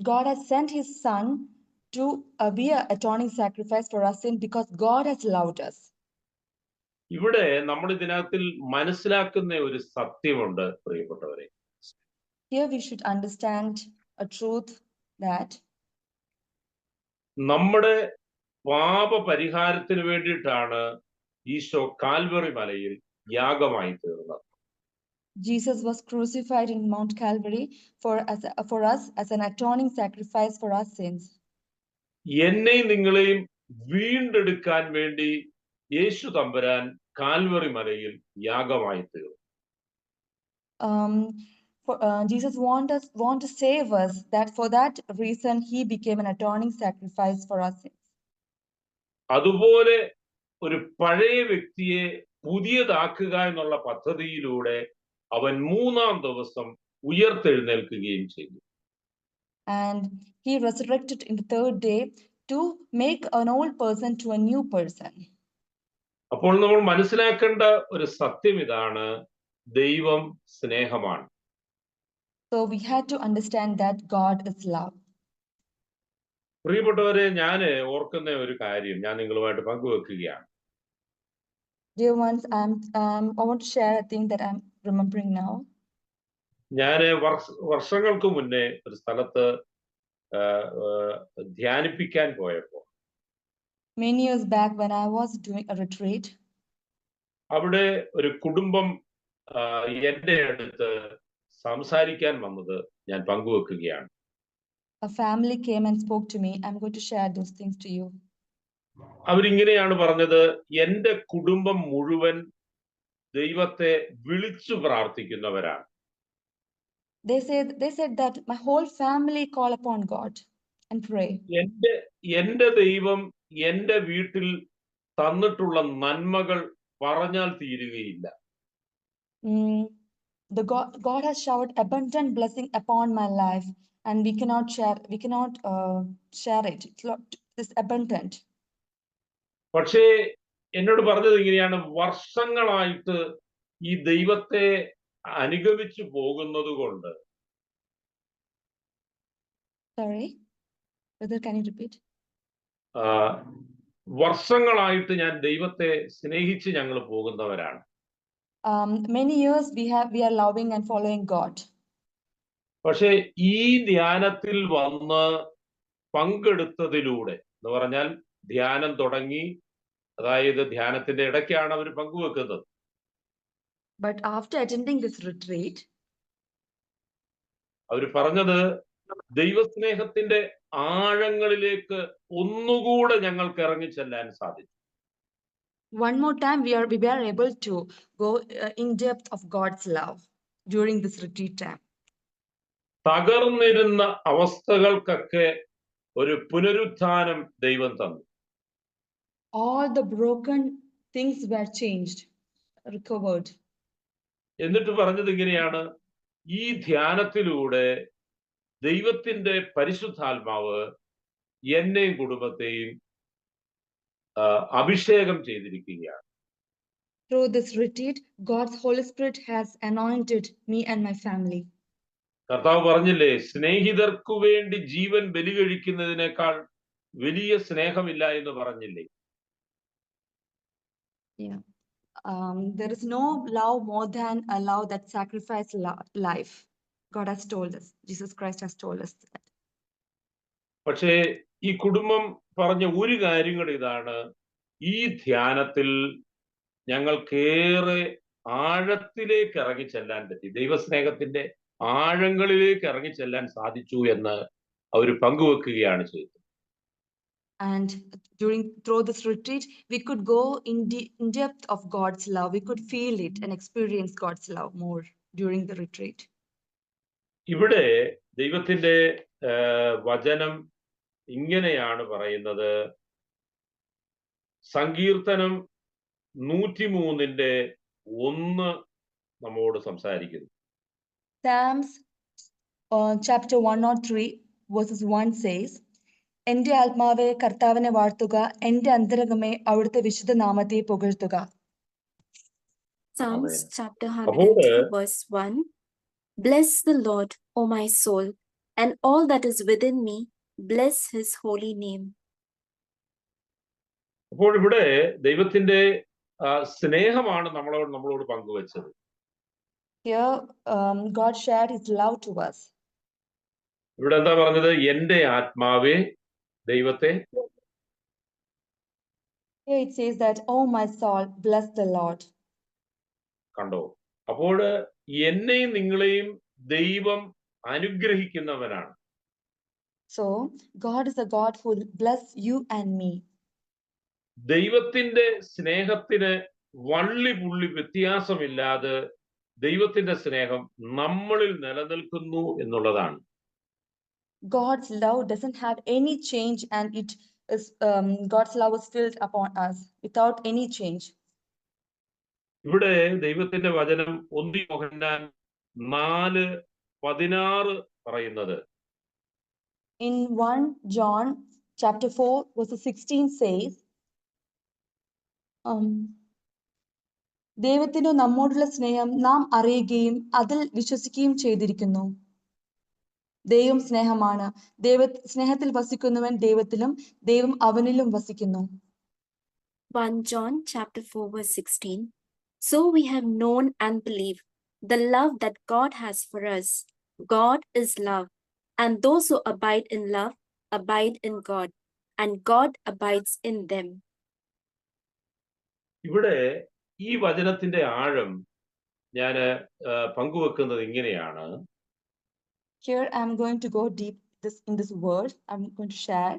God has sent his son to be an atoning sacrifice for our sin because God has loved us. ഇവിടെ നമ്മൾ ഇതിനകത്തിൽ മനസ്സിലാക്കുന്ന ഒരു സത്യമുണ്ട് പ്രിയപ്പെട്ടവരെ. Here we should understand a truth that നമ്മുടെ പാപ പരിഹാരത്തിന് വേണ്ടിയിട്ടാണ് ഈശോ കാൽവറി മലയിൽ യാഗമായി തീർന്നത്. Jesus was crucified in Mount Calvary for us as an atoning sacrifice for our sins. എന്നെയും നിങ്ങളെയും വീണ്ടെടുക്കാൻ വേണ്ടി യേശു തമ്പുരാൻ കാൽവറി മലയിൽ യാഗമായി തീർന്നു. Jesus want to save us. That for that reason he became an atoning sacrifice for our sins. അതുപോലെ ഒരു പഴയ വ്യക്തിയെ പുതിയതാക്കുക എന്നുള്ള പദ്ധതിയിലൂടെ അവൻ 3-ാം ദിവസം ഉയർത്തെഴുന്നേൽക്കുകയും ചെയ്തു. And he resurrected in the 3rd day to make an old person to a new person. അപ്പോൾ നമ്മൾ മനസ്സിലാക്കേണ്ട ഒരു സത്യം ഇതാണ്, ദൈവം സ്നേഹമാണ്. So we had to understand that God is love. പ്രിയപ്പെട്ടവരെ, ഞാൻ ഓർക്കുന്ന ഒരു കാര്യം ഞാൻ നിങ്ങളുമായിട്ട് പങ്കുവെക്കുകയാണ്. Dear ones, I want to share a thing that I'm remembering now. ഞാൻ വർഷങ്ങൾക്ക് മുന്നേ ഒരു സ്ഥലത്ത് ധ്യാനിപ്പിക്കാൻ പോയപ്പോൾ Many years back when I was doing a retreat, അവിടെ ഒരു കുടുംബം എൻ്റെ അടുത്ത് സംസാരിക്കാൻ വന്നത് ഞാൻ പങ്കുവെക്കുകയാണ്. a family came and spoke to me. I'm going to share those things to you. അവരിങ്ങനെയാണ് പറഞ്ഞത്, എൻ്റെ കുടുംബം മുഴുവൻ ദൈവത്തെ വിളിച്ചു പ്രാർത്ഥിക്കുന്നവരാണ്. They said that my whole family call upon God and pray. എൻ്റെ ദൈവം എൻ്റെ വീട്ടിൽ തന്നിട്ടുള്ള നന്മകൾ പറഞ്ഞാൽ തീരുകയില്ല. God has showered abundant blessing upon my life, and we cannot share it. It's abundant. പക്ഷേ എന്നോട് പറഞ്ഞത് ഇങ്ങനെയാണ്, വർഷങ്ങളായിട്ട് ഈ ദൈവത്തെ അനുഗമിച്ചു പോകുന്നത് കൊണ്ട്. Sorry, brother, can you repeat? വർഷങ്ങളായിട്ട് ഞാൻ ദൈവത്തെ സ്നേഹിച്ച് ഞങ്ങൾ പോകുന്നവരാണ്. Many years we are loving and following God. പക്ഷേ ഈ ധ്യാനത്തിൽ വന്ന് പങ്കെടുത്തതിലൂടെ എന്ന് പറഞ്ഞാൽ ധ്യാനം തുടങ്ങി, അതായത് ധ്യാനത്തിന്റെ ഇടയ്ക്കാണ് അവർ പങ്കുവെക്കുന്നത്. But after attending this retreat, അവർ പറഞ്ഞത്, ദൈവസ്നേഹത്തിന്റെ ആഴങ്ങളിലേക്ക് ഒന്നുകൂടെ ഞങ്ങൾക്ക് ഇറങ്ങി ചെല്ലാൻ സാധിച്ചു. one more time we were able to go in depth of God's love during this retreat time. തകർന്നിരുന്ന അവസ്ഥകൾക്കൊക്കെ ഒരു പുനരുത്ഥാനം ദൈവം തന്നു. All the broken things were changed, recovered. എന്നിട്ട് പറഞ്ഞത് ഇങ്ങനെയാണ്, ഈ ധ്യാനത്തിലൂടെ ദൈവത്തിന്റെ പരിശുദ്ധാത്മാവ് എന്നെയും കുടുംബത്തെയും അഭിഷേകം ചെയ്തിരിക്കുകയാണ്. Through this retreat, God's Holy Spirit has anointed me and my family. കർത്താവ് പറഞ്ഞില്ലേ, സ്നേഹിതർക്കു വേണ്ടി ജീവൻ ബലി കഴിക്കുന്നതിനേക്കാൾ വലിയ സ്നേഹമില്ല എന്ന് പറഞ്ഞില്ലേ? Yeah. There is no love more than a love that sacrifices life. God has told us. Jesus Christ has told us that. പക്ഷേ ഈ കുടുംബം പറഞ്ഞ ഒരു കാര്യങ്ങൾ ഇതാണ്, ഈ ധ്യാനത്തിൽ ഞങ്ങൾക്കേറെ ആഴത്തിലേക്ക് ഇറങ്ങി ചെല്ലാൻ പറ്റി, ദൈവസ്നേഹത്തിന്റെ ആഴങ്ങളിലേക്ക് ഇറങ്ങി ചെല്ലാൻ സാധിച്ചു എന്ന് അവർ പങ്കുവെക്കുകയാണ് ചെയ്തത്. And through this retreat, we could go in depth of God's love. We could feel it and experience God's love more during the retreat. ഇവിടെ ദൈവത്തിന്റെ വചനം ഇങ്ങനെയാണ് പറയുന്നത്. സങ്കീർത്തനം 103:1 നമ്മോട് സംസാരിക്കുന്നു. Psalms chapter 103 verses 1 says, എന്റെ ആത്മാവെ കർത്താവിനെ വാഴ്ത്തുക, എന്റെ അന്തരംഗമേ അവിടുത്തെ വിശുദ്ധ നാമത്തെ പുകഴ്ത്തുക. Psalms chapter 103 verse 1. Bless the Lord, O my soul, and all that is within me, bless his holy name. അപ്പോൾ ഇവിടെ ദൈവത്തിന്റെ സ്നേഹമാണ് നമ്മളോട് പങ്കുവെച്ചത്. Here God shared his love to us. ഇവിടെ എന്താ പറഞ്ഞത്? എന്റെ ആത്മാവേ ദൈവത്തെ. Here it says that, oh my soul, bless the Lord. കണ്ടോ? അപ്പോൾ എന്നെയും നിങ്ങളെയും ദൈവം അനുഗ്രഹിക്കുന്നവനാണ്. So God is a God who bless you and me. ദൈവത്തിന്റെ സ്നേഹത്തിന് വള്ളി പുള്ളി വ്യത്യാസമില്ലാതെ ദൈവത്തിന്റെ സ്നേഹം നമ്മളിൽ നിലനിൽക്കുന്നു എന്നുള്ളതാണ്. God's love doesn't have any change, and it God's love is filled upon us without any change. ഇവിടെ ദൈവത്തിന്റെ വചനം 1 യോഹന്നാൻ 4:16 പറയുന്നത്, In 1 John chapter 4 verse 16 says, ദൈവത്തിനു നമ്മോടുള്ള സ്നേഹം നാം അറിയുകയും അതിൽ വിശ്വസിക്കുകയും ചെയ്തിരിക്കുന്നു. ദൈവം സ്നേഹമാണ്. സ്നേഹത്തിൽ വസിക്കുന്നവൻ ദൈവത്തിലും ദൈവം അവനിലും വസിക്കുന്നു. 1 John chapter 4 verse 16. So we have known and believed the love that God has for us. God is love, and those who abide in love abide in God, and God abides in them. ഇവിടെ ഈ വചനത്തിന്റെ ആഴം ഞാൻ പങ്കുവെക്കുന്നത് ഇങ്ങനെയാണ്. Here I am going to go deep in this word. I am going to share.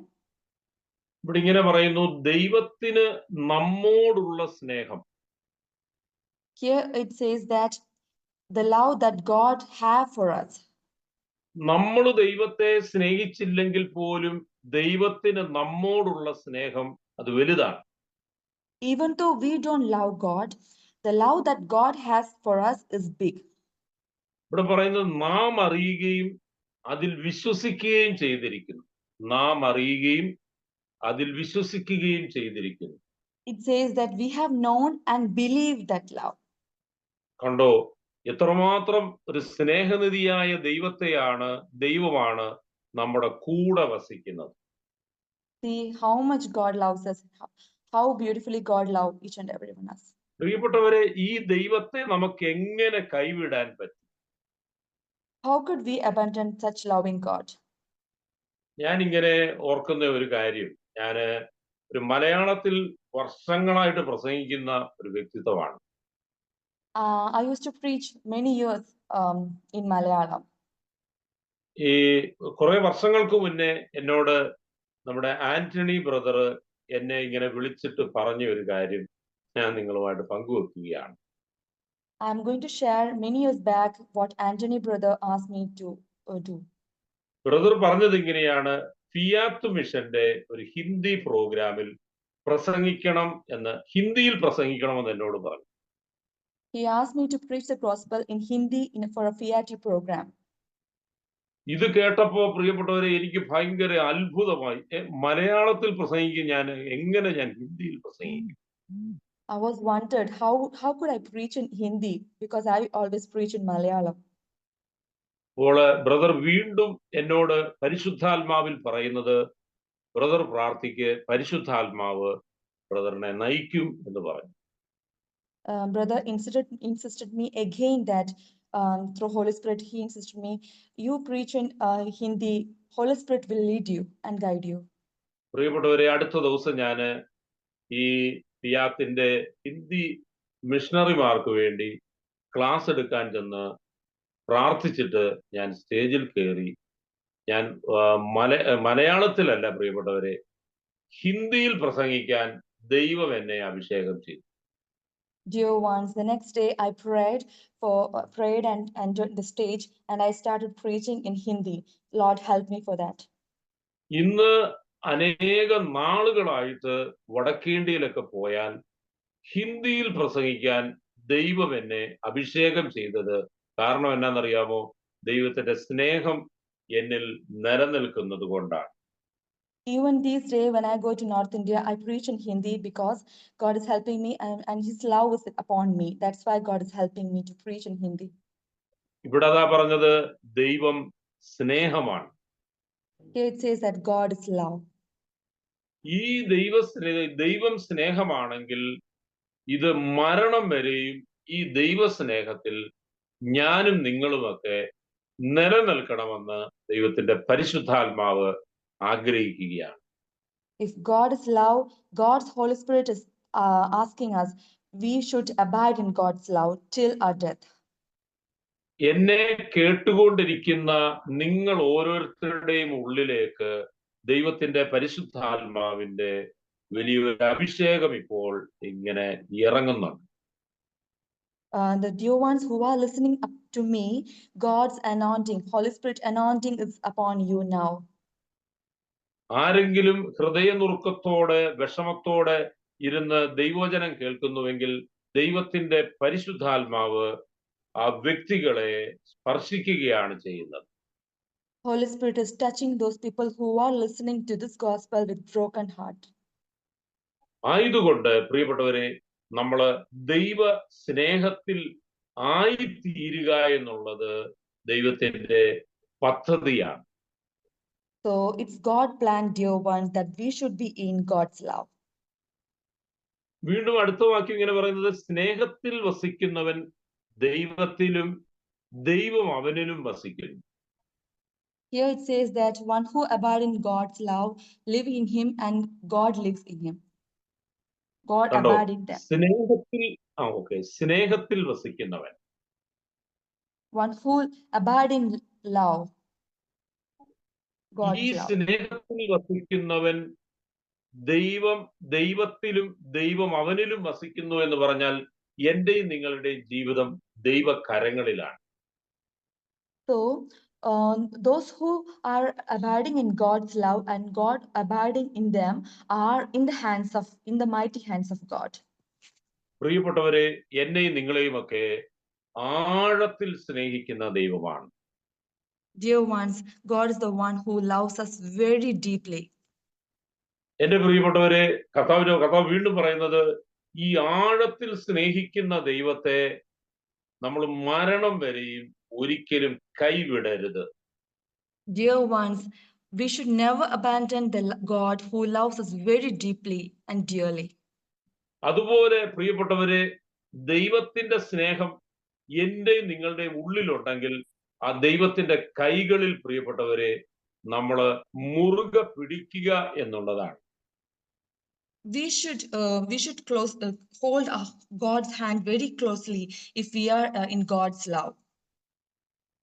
ഇവിടെ ഇങ്ങനെ പറയുന്നു, ദൈവത്തിന് നമ്മോടുള്ള സ്നേഹം. Here it says that the love that God have for us. നമ്മൾ ദൈവത്തെ സ്നേഹിച്ചില്ലെങ്കിൽ പോലും ദൈവത്തിന് നമ്മോടുള്ള സ്നേഹം അത് വലുതാണ്. Even though we don't love God, the love that God has for us is big. ഇവിടെ പറയുന്നത് നാം അറിയുകയും അതിൽ വിശ്വസിക്കുകയും ചെയ്തിരിക്കുന്നു. നാം അറിയുകയും അതിൽ വിശ്വസിക്കുകയും ചെയ്തിരിക്കുന്നു. It says that we have known and believed that love. കണ്ടോ, എത്രമാത്രം ഒരു സ്നേഹനിധിയായ ദൈവമാണ് നമ്മുടെ കൂടെ വസിക്കുന്നത്. See how much God loves us, how beautifully God loves each and every one of us. പ്രിയപ്പെട്ടവരെ, ഈ ദൈവത്തെ നമുക്ക് എങ്ങനെ കൈവിടാൻ പറ്റും? How could we abandon such loving God? ഞാൻ ഇങ്ങനെ ഓർക്കുന്ന ഒരു കാര്യം, ഞാന് ഒരു മലയാളത്തിൽ വർഷങ്ങളായിട്ട് പ്രസംഗിക്കുന്ന ഒരു വ്യക്തിത്വമാണ്. I used to preach many years in Malayalam. ഈ കുറെ വർഷങ്ങൾക്ക് മുന്നേ എന്നോട് നമ്മുടെ ആന്റണി ബ്രദർ എന്നെ ഇങ്ങനെ വിളിച്ചിട്ട് പറഞ്ഞ ഒരു കാര്യം ഞാൻ നിങ്ങളുമായിട്ട് പങ്കുവെക്കുകയാണ്. I am going to share many years back what Anthony brother asked me to do. Brother പറഞ്ഞത് ഇങ്ങനെയാണ്, ഫിയാത്ത് മിഷന്റെ ഒരു ഹിന്ദി പ്രോഗ്രാമിൽ ഹിന്ദിയിൽ പ്രസംഗിക്കണമെന്ന് എന്നോട് പറഞ്ഞു. He asked me to preach the gospel in Hindi for a Fiat program. ഇത് കേട്ടപ്പോ പ്രിയപ്പെട്ടവരെ, എനിക്ക് ഭയങ്കര അത്ഭുതമായി. മലയാളത്തിൽ പ്രസംഗിക്കാൻ എങ്ങനെ ഞാൻ ഹിന്ദിയിൽ പ്രസംഗിക്കും? I was wondered how could I preach in Hindi, because I always preach in Malayalam. അപ്പോൾ ബ്രദർ വീണ്ടും എന്നോട് പരിശുദ്ധാത്മാവിൽ പറയുന്നത്, ബ്രദർ പ്രാർത്ഥിക്ക്, പരിശുദ്ധാത്മാവ് ബ്രദറിനെ നയിക്കും എന്ന് പറഞ്ഞു. Brother insisted me again that through Holy Spirit, he insisted me, you preach in Hindi, Holy Spirit will lead you and guide you. പ്രിയപ്പെട്ടവരെ, അടുത്ത ദിവസം ഞാൻ ഈ ഫിയാത്തിന്റെ ഹിന്ദി മിഷണറിമാർക്ക് വേണ്ടി ക്ലാസ് എടുക്കാൻ ചെന്ന് പ്രാർത്ഥിച്ചിട്ട് ഞാൻ സ്റ്റേജിൽ കയറി. ഞാൻ മലയാളത്തിലല്ല പ്രിയപ്പെട്ടവരെ, ഹിന്ദിയിൽ പ്രസംഗിക്കാൻ ദൈവം എന്നെ അഭിഷേകം ചെയ്തു. Dear ones, the next day I prayed and entered the stage, and I started preaching in Hindi. Lord help me for that. ഇന്ന് അനേക നാളുകളായിട്ട് വടക്കേന്ത്യയിലൊക്കെ പോയാൽ ഹിന്ദിയിൽ പ്രസംഗിക്കാൻ ദൈവം എന്നെ അഭിഷേകം ചെയ്തത് കാരണം എന്നാണെന്നറിയാമോ? ദൈവത്തിന്റെ സ്നേഹം എന്നിൽ നിലനിൽക്കുന്നത് കൊണ്ടാണ്. Even these days when I go to North India, I preach in Hindi because God is helping me and His love is upon me. That's why God is helping me to preach in Hindi. ഇവിടെ അതാ പറഞ്ഞത്, ദൈവം സ്നേഹമാണ്. Here it says that God is love. ഈ ദൈവം സ്നേഹമാണെങ്കിൽ ഇത് മരണം വരെയും ഈ ദൈവസ്നേഹത്തിൽ ഞാനും നിങ്ങളുമൊക്കെ നിലനിൽക്കണമെന്ന് ദൈവത്തിന്റെ പരിശുദ്ധാത്മാവ് ആഗ്രഹിക്കുകയാണ്. If God is love, God's Holy Spirit is asking us, we should abide in God's love till our death. എന്നെ കേട്ടുകൊണ്ടിരിക്കുന്ന നിങ്ങൾ ഓരോരുത്തരുടെയും ഉള്ളിലേക്ക് ദൈവത്തിന്റെ പരിശുദ്ധാത്മാവിന്റെ വലിയൊരു അഭിഷേകം ഇപ്പോൾ ഇങ്ങനെ ഇറങ്ങുന്നുണ്ട്. The dear ones who are listening up to me, God's anointing, Holy Spirit anointing is upon you now. ആരെങ്കിലും ഹൃദയനുറുക്കത്തോടെ വിഷമത്തോടെ ഇരുന്ന് ദൈവവചനം കേൾക്കുന്നുവെങ്കിൽ ദൈവത്തിന്റെ പരിശുദ്ധാത്മാവ് ആ വ്യക്തികളെ സ്പർശിക്കുകയാണ് ചെയ്യുന്നത്. Holy Spirit is touching those people who are listening to this gospel with broken heart. ആയതുകൊണ്ട് പ്രിയപ്പെട്ടവരെ, നമ്മള് ദൈവ സ്നേഹത്തിൽ ആയിത്തീരുക എന്നുള്ളത് ദൈവത്തിന്റെ പദ്ധതിയാണ്. So it's God planned, dear ones, that we should be in God's love. വീണ്ടും അടുത്ത വാക്യം ഇങ്ങനെ പറയുന്നത്, സ്നേഹത്തിൽ വസിക്കുന്നവൻ ദൈവത്തിലും ദൈവം അവനിലും വസിക്കുന്നു. Here it says that one who abides in God's love live in him and God lives in him. God കണ്ടോ? abides in them. സ്നേഹത്തിൽ വസിക്കുന്നവൻ. One who abides in love. ഈ God's love. സ്നേഹത്തിൽ വസിക്കുന്നവൻ ദൈവത്തിലും ദൈവം അവനിലും വസിക്കുന്നു എന്ന് പറഞ്ഞാൽ എന്റെയും നിങ്ങളുടെയും ജീവിതം ദൈവകരങ്ങളിലാണ്. So those who are abiding in God's love and God abiding in them are in the mighty hands of God. പ്രിയപ്പെട്ടവരെ, എന്നെയും നിങ്ങളെയും ഒക്കെ ആഴത്തിൽ സ്നേഹിക്കുന്ന ദൈവമാണ്. Dear ones, God is the one who loves us very deeply. എന്റെ പ്രിയപ്പെട്ടവരെ, കർത്താവ് വീണ്ടും പറയുന്നത്, ഈ ആഴത്തിൽ സ്നേഹിക്കുന്ന ദൈവത്തെ നമ്മൾ മരണം വരെയും ഒരിക്കലും കൈവിടരുത്. Dear ones, we should never abandon the God who loves us very deeply and dearly. അതുപോലെ പ്രിയപ്പെട്ടവരെ, ദൈവത്തിന്റെ സ്നേഹം എന്റെയും നിങ്ങളുടെയും ഉള്ളിലുണ്ടെങ്കിൽ ആ ദൈവത്തിന്റെ കൈകളിൽ പ്രിയപ്പെട്ടവരെ നമ്മള് മുറുകെ പിടിക്കുക എന്നുള്ളതാണ്. We should hold God's hand very closely if we are in God's love.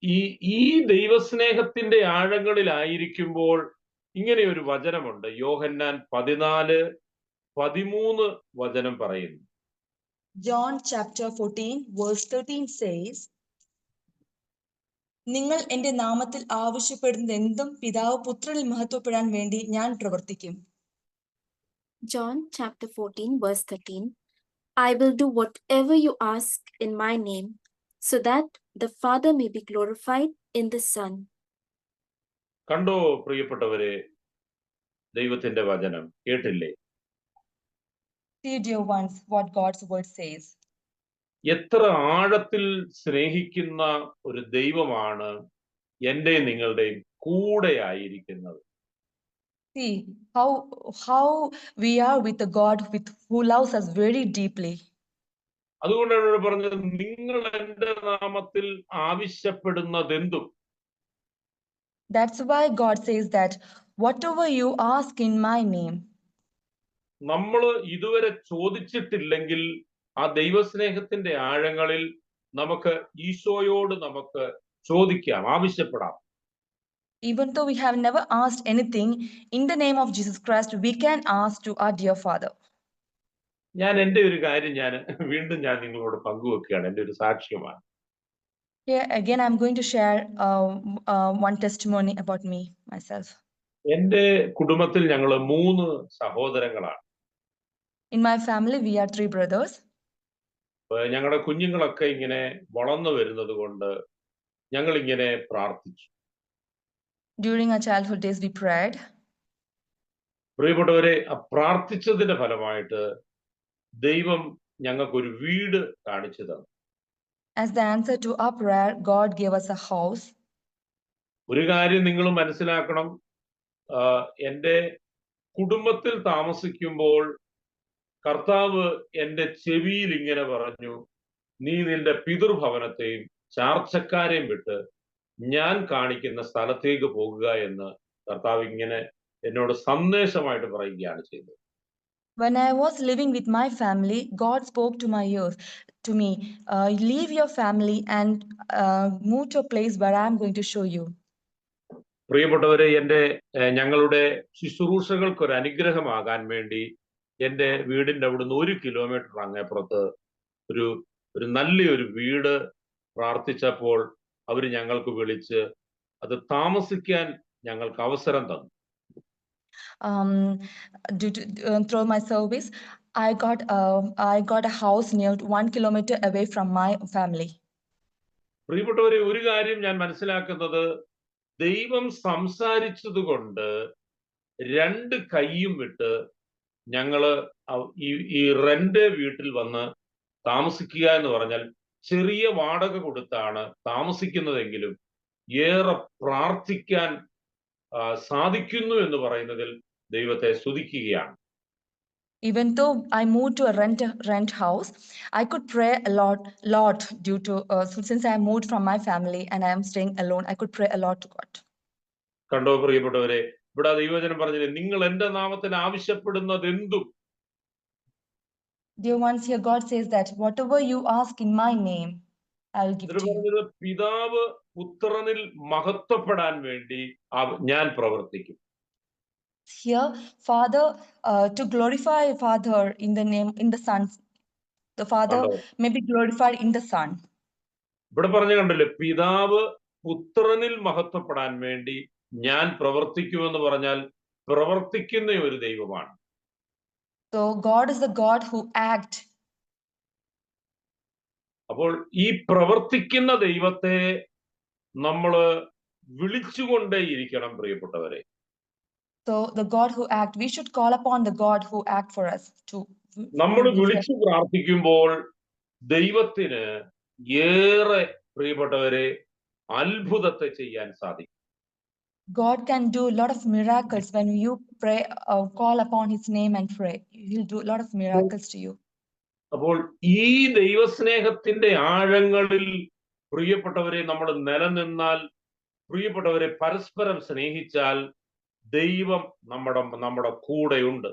ഈ ദൈവസ്നേഹത്തിന്റെ ആഴങ്ങളിലായിരിക്കുമ്പോൾ ഇങ്ങനെ ഒരു വചനമുണ്ട്. യോഹന്നാൻ 14:13 വചനം പറയുന്നു. John chapter 14 verse 13 says, നിങ്ങൾ എന്റെ നാമത്തിൽ ആവശ്യപ്പെടുന്നത് എന്തും പിതാവ് പുത്രനിൽ മഹത്വപ്പെടാൻ വേണ്ടി ഞാൻ പ്രവർത്തിക്കും. John chapter 14 verse 13. I will do whatever you ask in my name, so that the Father may be glorified in the Son. കണ്ടോ പ്രിയപ്പെട്ടവരെ, ദൈവത്തിന്റെ വചനം കേട്ടില്ലേ? See, dear ones, what God's word says. എത്ര ആഴത്തിൽ സ്നേഹിക്കുന്ന ഒരു ദൈവമാണ് എന്റെയും നിങ്ങളുടെയും കൂടെ ആയിരിക്കുന്നത്. See how we are with the God who loves us very deeply. അതുകൊണ്ടാണ് പറഞ്ഞത്, നിങ്ങൾ എന്റെ നാമത്തിൽ ആവശ്യപ്പെടുന്നതെന്തും. That's why God says that whatever you ask in my name. നമ്മൾ ഇതുവരെ ചോദിച്ചിട്ടില്ലെങ്കിൽ ആ ദൈവസ്നേഹത്തിന്റെ ആഴങ്ങളിൽ നമുക്ക് ഈശോയോട് നമുക്ക് ചോദിക്കാം, ആവശ്യപ്പെടാം. Even though we have never asked anything, in the name of Jesus Christ, we can ask to our dear Father. ഞാൻ എന്റെ ഒരു കാര്യം വീണ്ടും നിങ്ങളോട് പങ്കുവെക്കുകയാണ്. എന്റെ ഒരു സാക്ഷ്യമാണ്. Here again, I'm going to share one testimony about myself. എന്റെ കുടുംബത്തിൽ ഞങ്ങൾ 3 സഹോദരങ്ങളാണ്. In my family, we are 3 brothers. ഞങ്ങളുടെ കുഞ്ഞുങ്ങളൊക്കെ ഇങ്ങനെ വളർന്നു വരുന്നത് കൊണ്ട് ഞങ്ങൾ ഇങ്ങനെ പ്രാർത്ഥിച്ചു. During our childhood days, we prayed. പ്രിയപ്പെട്ടവരെ, പ്രാർത്ഥിച്ചതിന്റെ ഫലമായിട്ട് ദൈവം ഞങ്ങൾക്കൊരു വീട് കാണിച്ചു തന്നു. As the answer to our prayer, God gave us a house. ഒരു കാര്യം നിങ്ങൾ മനസ്സിലാക്കണം, എൻ്റെ കുടുംബത്തിൽ താമസിക്കുമ്പോൾ കർത്താവ് എൻ്റെ ചെവിയിൽ ഇങ്ങനെ പറഞ്ഞു, നീ നിന്റെ പിതൃഭവനത്തെയും ചാർച്ചക്കാരെയും വിട്ട് ഞാൻ കാണിക്കുന്ന സ്ഥലത്തേക്ക് പോകുക എന്ന് കർത്താവ് ഇങ്ങനെ എന്നോട് സന്ദേശമായിട്ട് പറയുകയാണ് ചെയ്തത്. When I was living with my family, God spoke to my ears, to me, leave your family and move to a place where I am going to show you. പ്രിയപ്പെട്ടവരെ, ഞങ്ങളുടെ ശുശ്രൂഷകൾക്ക് ഒരു അനുഗ്രഹമാകാൻ വേണ്ടി എൻ്റെ വീടിന്റെ അവിടുന്ന് 1 കിലോമീറ്റർ അങ്ങേപ്പുറത്ത് ഒരു നല്ലൊരു വീട് പ്രാർത്ഥിച്ചപ്പോൾ അവര് ഞങ്ങൾക്ക് വിളിച്ച് അത് താമസിക്കാൻ ഞങ്ങൾക്ക് അവസരം തന്നു. due to through my service, I got a house near 1 kilometer away from my family. പ്രിയപ്പെട്ടവരെ, ഒരു കാര്യം ഞാൻ മനസ്സിലാക്കുന്നത്, ദൈവം സംസാരിച്ചത് കൊണ്ട് 2 കൈയും വിട്ട് ഞങ്ങള് ഈ റെന്റ് വീട്ടിൽ വന്ന് താമസിക്കുക എന്ന് പറഞ്ഞാൽ ചെറിയ വാടക കൊടുത്താണ് താമസിക്കുന്നതെങ്കിലും ഏറെ പ്രാർത്ഥിക്കാൻ സാധിക്കുന്നു എന്ന് പറയുന്നതിൽ ദൈവത്തെ സ്തുതിക്കുകയാണ്. Even though I moved to a rent house, I could pray a lot due to since I moved from my family and I am staying alone, I could pray a lot to God. കണ്ടോ പ്രിയപ്പെട്ടവരെ, ഇവിടെ ദൈവവചനം പറഞ്ഞില്ലേ, നിങ്ങൾ എന്റെ നാമത്തിന് ആവശ്യപ്പെടുന്നത് എന്തും. Dear ones, here God says that whatever you ask in my name, I will give to you. പിതാവ് പുത്രനിൽ മഹത്വപ്പെടാൻ വേണ്ടി ഞാൻ പ്രവർത്തിക്കും. Here, Father, to glorify Father in the name, in the Son, the Father may be glorified in the Son. ഇവിടെ പറഞ്ഞു കണ്ടല്ലേ, പിതാവ് പുത്രനിൽ മഹത്വപ്പെടാൻ വേണ്ടി ഞാൻ പ്രവർത്തിക്കുമെന്ന് പറഞ്ഞാൽ പ്രവർത്തിക്കുന്ന ഒരു ദൈവമാണ്. So God is the God who acts. അപ്പോൾ ഈ പ്രവർത്തിക്കുന്ന ദൈവത്തെ നമ്മള് വിളിച്ചുകൊണ്ടേയിരിക്കണം പ്രിയപ്പെട്ടവരെ. So the God who acts, we should call upon the God who acts for us to. നമ്മൾ വിളിച്ചു പ്രാർത്ഥിക്കുമ്പോൾ ദൈവത്തിന് ഏറെ പ്രിയപ്പെട്ടവരെ അത്ഭുതത്തെ ചെയ്യാൻ സാധിക്കും. God can do a lot of miracles when you pray, call upon His name and pray. He'll do a lot of miracles to you. അപ്പോൾ ഈ ദൈവസ്നേഹത്തിന്റെ ആഴങ്ങളിൽ പ്രിയപ്പെട്ടവരെ നമ്മൾ നിലനിന്നാൽ, പ്രിയപ്പെട്ടവരെ പരസ്പരം സ്നേഹിച്ചാൽ ദൈവം നമ്മുടെ കൂടെയുണ്ട്.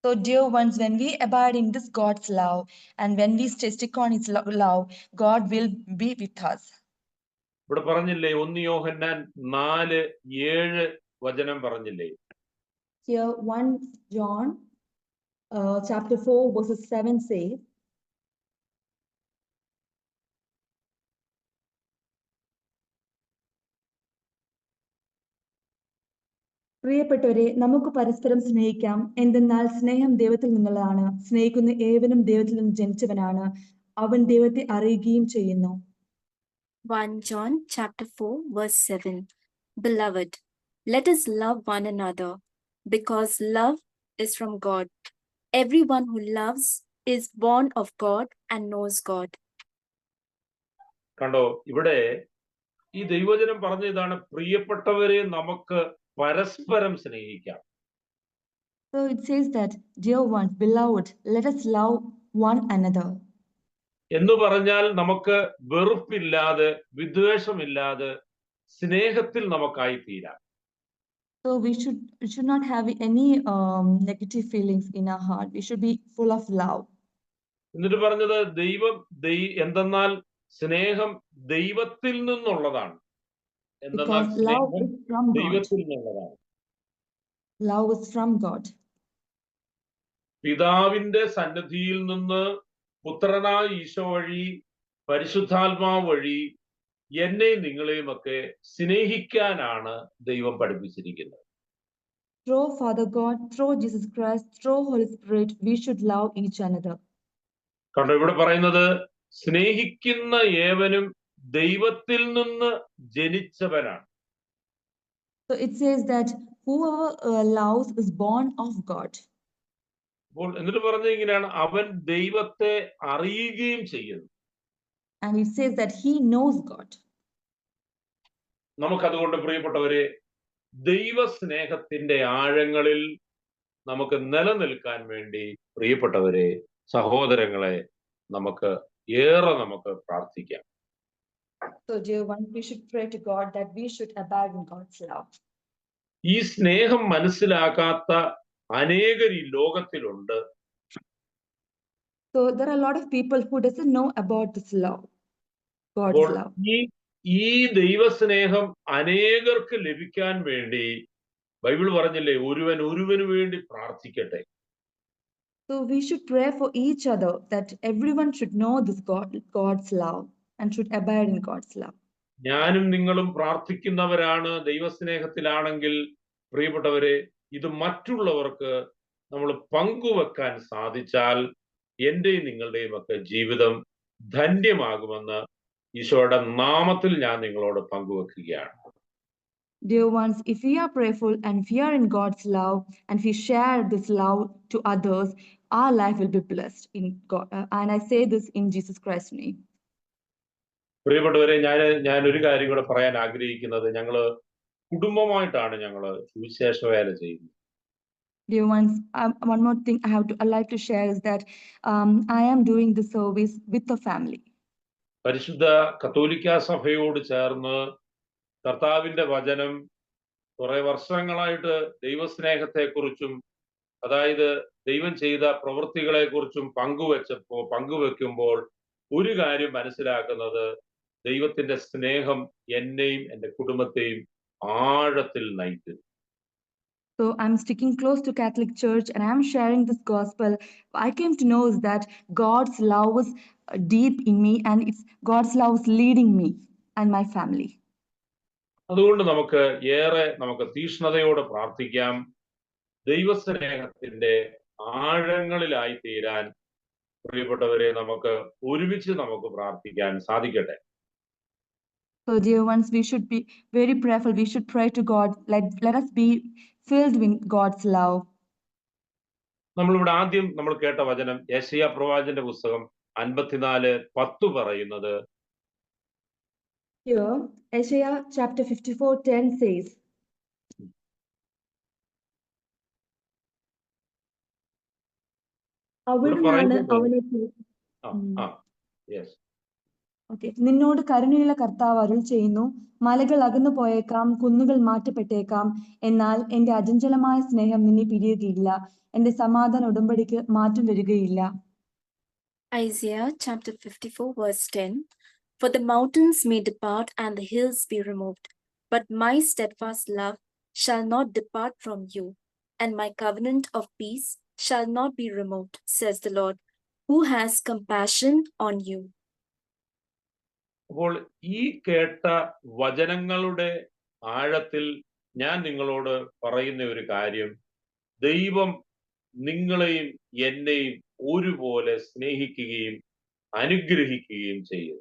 So dear ones, when we abide in this God's love and when we stick on His love, God will be with us. ഇവിടെ പറഞ്ഞില്ലേ, 1 യോഹന്നാൻ 4:7 വചനം പറഞ്ഞില്ലേ? Here 1 John chapter 4 verses 7 says, പ്രിയപ്പെട്ടവരെ, നമുക്ക് പരസ്പരം സ്നേഹിക്കാം, എന്തെന്നാൽ സ്നേഹം ദൈവത്തിൽ നിന്നുള്ളതാണ്. സ്നേഹിക്കുന്ന ഏവനും ദൈവത്തിൽ നിന്ന് ജനിച്ചവനാണ്, അവൻ ദൈവത്തെ അറിയുകയും ചെയ്യുന്നു. 1 John chapter 4 verse 7. Beloved, let us love one another, because love is from God. Everyone who loves is born of God and knows God. കണ്ടോ, ഇവിടെ ഈ ദൈവവചനം പറഞ്ഞ ഇതാണ്, പ്രിയപ്പെട്ടവരെ നമുക്ക് പരസ്പരം സ്നേഹിക്കാം. So it says that, dear ones, beloved, let us love one another. എന്ന് പറഞ്ഞാൽ നമുക്ക് വെറുപ്പില്ലാതെ വിദ്വേഷമില്ലാതെ സ്നേഹത്തിൽ നമുക്കായി തീരാം. So we should not have any negative feelings in our heart. We should be full of love. എന്നിട്ട് പറഞ്ഞത് എന്തെന്നാൽ സ്നേഹം ദൈവത്തിൽ നിന്നുള്ളതാണ്. എന്തെന്നാൽ സ്നേഹം ദൈവത്തിൽ നിന്നുള്ളതാണ്. Love is from God. പിതാവിന്റെ സന്നിധിയിൽ നിന്ന് പുത്രനായ ഈശോ വഴി പരിശുദ്ധാത്മാവ് വഴി എന്നെ നിങ്ങളെയും ഒക്കെ സ്നേഹിക്കാനാണ് ദൈവം പഠിപ്പിച്ചിരിക്കുന്നത്. Through Father God, through Jesus Christ, through Holy Spirit, we should love each another. കണ്ടോ, ഇവിടെ പറയുന്നത് സ്നേഹിക്കുന്ന ഏവനും ദൈവത്തിൽ നിന്ന് ജനിച്ചവനാണ്. So it says that whoever loves is born of God. അപ്പോൾ എന്നിട്ട് പറഞ്ഞത് ഇങ്ങനെയാണ്, അവൻ ദൈവത്തെ അറിയുകയും ചെയ്യുന്നു. And it says that he knows God. നമുക്കതുകൊണ്ട് പ്രിയപ്പെട്ടവരെ, ദൈവസ്നേഹത്തിന്റെ ആഴങ്ങളിൽ നമുക്ക് നിലനിൽക്കാൻ വേണ്ടി പ്രിയപ്പെട്ടവരെ, സഹോദരങ്ങളെ, നമുക്ക് പ്രാർത്ഥിക്കാം. So dear one, we should pray to God that we should abide in God's love. ഈ സ്നേഹം മനസ്സിലാക്കാത്ത അനേകർ ഈ ലോകത്തിലുണ്ട്. So there are a lot of people who doesn't know about this love, God's love. ഈ ദൈവസ്നേഹം അനേകർക്ക് ലഭിക്കാൻ വേണ്ടി ബൈബിൾ പറഞ്ഞില്ലേ, ഒരുവന് വേണ്ടി പ്രാർത്ഥിക്കട്ടെ. So we should pray for each other that everyone should know this God's love and should abide in God's love. ഞാനും നിങ്ങളും പ്രാർത്ഥിക്കുന്നവരാണ്, ദൈവസ്നേഹത്തിലാണെങ്കിൽ പ്രിയപ്പെട്ടവരെ, ഇത് മറ്റുള്ളവർക്ക് നമ്മൾ പങ്കുവെക്കാൻ സാധിച്ചാൽ എന്റെയും നിങ്ങളുടെയും ഒക്കെ ജീവിതം ധന്യമാകുമെന്ന് ഈശോയുടെ നാമത്തിൽ ഞാൻ നിങ്ങളോട് പങ്കുവെക്കുകയാണ്. Dear ones, if we are prayerful and we are in God's love and we share this love to others, our life will be blessed in God. And I say this in Jesus Christ's name. പ്രിയപ്പെട്ടവരെ, ഞാൻ ഒരു കാര്യം കൂടെ പറയാൻ ആഗ്രഹിക്കുന്നത്, ഞങ്ങള് കുടുംബമായിട്ടാണ് ഞങ്ങള് സുവിശേഷ വേല ചെയ്യുന്നത്. Dear ones, one more thing I like to share is that I am doing the service with the family. പരിശുദ്ധ കത്തോലിക്ക സഭയോട് ചേർന്ന് കർത്താവിന്റെ വചനം കുറെ വർഷങ്ങളായിട്ട് ദൈവസ്നേഹത്തെക്കുറിച്ചും അതായത് ദൈവം ചെയ്ത പ്രവൃത്തികളെ കുറിച്ചും പങ്കുവെക്കുമ്പോൾ ഒരു കാര്യം മനസ്സിലാക്കുന്നത്, ദൈവത്തിന്റെ സ്നേഹം എന്നെയും എൻ്റെ കുടുംബത്തെയും ആഴത്തിൽ നയിക്കുന്നു. So I'm sticking close to Catholic Church and I'm sharing this gospel. I came to know is that God's love is deep in me and it's God's love is leading me and my family. അതുകൊണ്ട് നമുക്ക് തീഷ്ണതയോടെ പ്രാർത്ഥിക്കാം. ദൈവസ്നേഹത്തിന്റെ ആഴങ്ങളിലായി തീരാൻ പ്രിയപ്പെട്ടവരെ നമുക്ക് ഒരുമിച്ച് പ്രാർത്ഥിക്കാൻ സാധിക്കട്ടെ. So dear ones, we should be very prayerful. We should pray to God. Let us be filled with God's love. നമ്മളിവിടെ ആദ്യം നമ്മൾ കേട്ട വചനം യെശയ്യാ പ്രവാചകന്റെ പുസ്തകം 54:10 പറയുന്നത്, Here, Isaiah chapter 54:10 says, നിന്നോട് കരുണയുള്ള കർത്താവ് അരുൾ ചെയ്യുന്നു, മലകൾ അകന്നു പോയേക്കാം, കുന്നുകൾ മാറ്റപ്പെട്ടേക്കാം, എന്നാൽ എന്റെ അചഞ്ചലമായ സ്നേഹം നിന്നെ പിരിയുകയില്ല, എന്റെ സമാധാന ഉടമ്പടിക്ക് മാറ്റം വരികയില്ല. Isaiah chapter 54 verse 10. For the mountains may depart and the hills be removed, but my steadfast love shall not depart from you, and my covenant of peace shall not be removed, says the Lord, who has compassion on you. അപ്പോൾ ഈ കേട്ട വചനങ്ങളുടെ ആഴത്തിൽ ഞാൻ നിങ്ങളോട് പറയുന്ന ഒരു കാര്യം, ദൈവം നിങ്ങളെയും എന്നെയും ഒരുപോലെ സ്നേഹിക്കുകയും അനുഗ്രഹിക്കുകയും ചെയ്യും.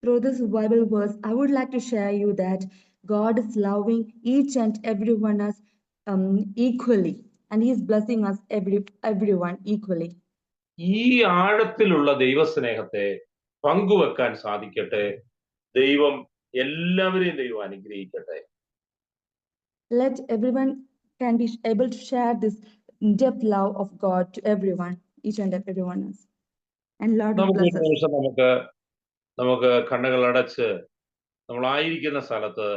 Through this Bible verse, I would like to share you that God is loving each and every one us equally, and He is blessing us everyone equally. ഈ ആഴത്തിലുള്ള ദൈവസ്നേഹത്തെ പങ്കുവെക്കാൻ സാധിക്കട്ടെ. ദൈവം എല്ലാവരെയും അനുഗ്രഹിക്കട്ടെ. Let everyone can be able to share this depth love of God to everyone, each and everyone else. And Lord bless us. നമുക്ക് കണ്ണുകൾ അടച്ച് നമ്മളായിരിക്കുന്ന സ്ഥലത്ത്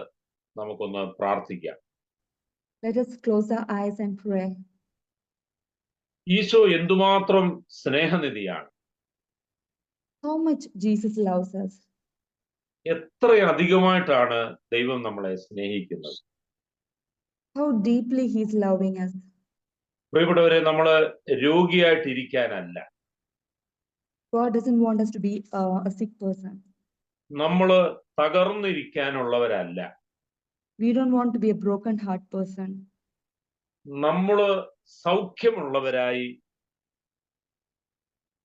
നമുക്കൊന്ന് പ്രാർത്ഥിക്കാം. Let us close our eyes and pray. Isho എന്തുമാത്രം സ്നേഹനിധിയാണ്. How much Jesus loves us. എത്രയധികമായിട്ടാണ് ദൈവം നമ്മളെ സ്നേഹിക്കുന്നത്. How deeply He is loving us. പ്രിയപ്പെട്ടവരെ, നമ്മള് രോഗിയായിട്ടിരിക്കാനല്ല. God doesn't want us to be a sick person. നമ്മള് തകർന്നിരിക്കാനുള്ളവരല്ല. We don't want to be a broken heart person. നമ്മള് സൗഖ്യമുള്ളവരായി,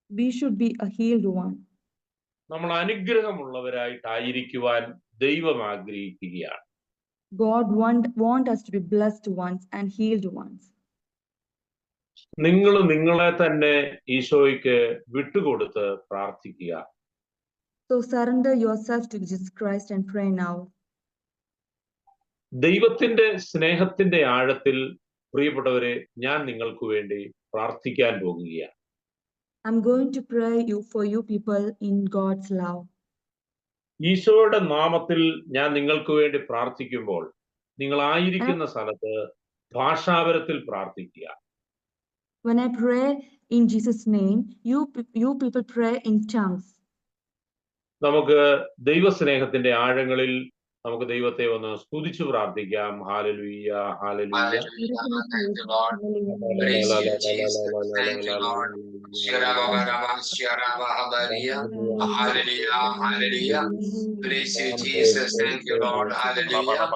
we should be a healed one. നമ്മൾ അനുഗ്രഹമുള്ളവരായിട്ടായിരിക്കുവാൻ ദൈവം ആഗ്രഹിക്കുകയാണ്. God want us to be blessed ones and healed ones. നിങ്ങൾ നിങ്ങളെ തന്നെ ഈശോയ്ക്ക് വിട്ടുകൊടുത്ത് പ്രാർത്ഥിക്കുക. So surrender yourself to Jesus Christ and pray now. ദൈവത്തിന്റെ സ്നേഹത്തിന്റെ ആഴത്തിൽ പ്രിയപ്പെട്ടവരെ, ഞാൻ നിങ്ങൾക്ക് വേണ്ടി പ്രാർത്ഥിക്കാൻ പോകുകയാണ്. I'm going to pray for you people in God's love. ഈശോയുടെ നാമത്തിൽ ഞാൻ നിങ്ങൾക്ക് വേണ്ടി പ്രാർത്ഥിക്കുമ്പോൾ നിങ്ങൾ ആയിരിക്കുന്ന സ്ഥലത്ത് ഭാഷാപരത്തിൽ പ്രാർത്ഥിക്കുക. When I pray in Jesus' name, you people pray in tongues. നമുക്ക് ദൈവസ്നേഹത്തിന്റെ ആഴങ്ങളിൽ നമുക്ക് ദൈവത്തെ ഒന്ന് സ്തുതിച്ചു പ്രാർത്ഥിക്കാം. ഹാലലുയ്യ, ഹാലലുയ്യ. Hallelujah. Thank you, Lord. Praise you, Jesus. Thank you, Lord. Hallelujah. Hallelujah. Praise you, Jesus. Thank you, Lord. Hallelujah.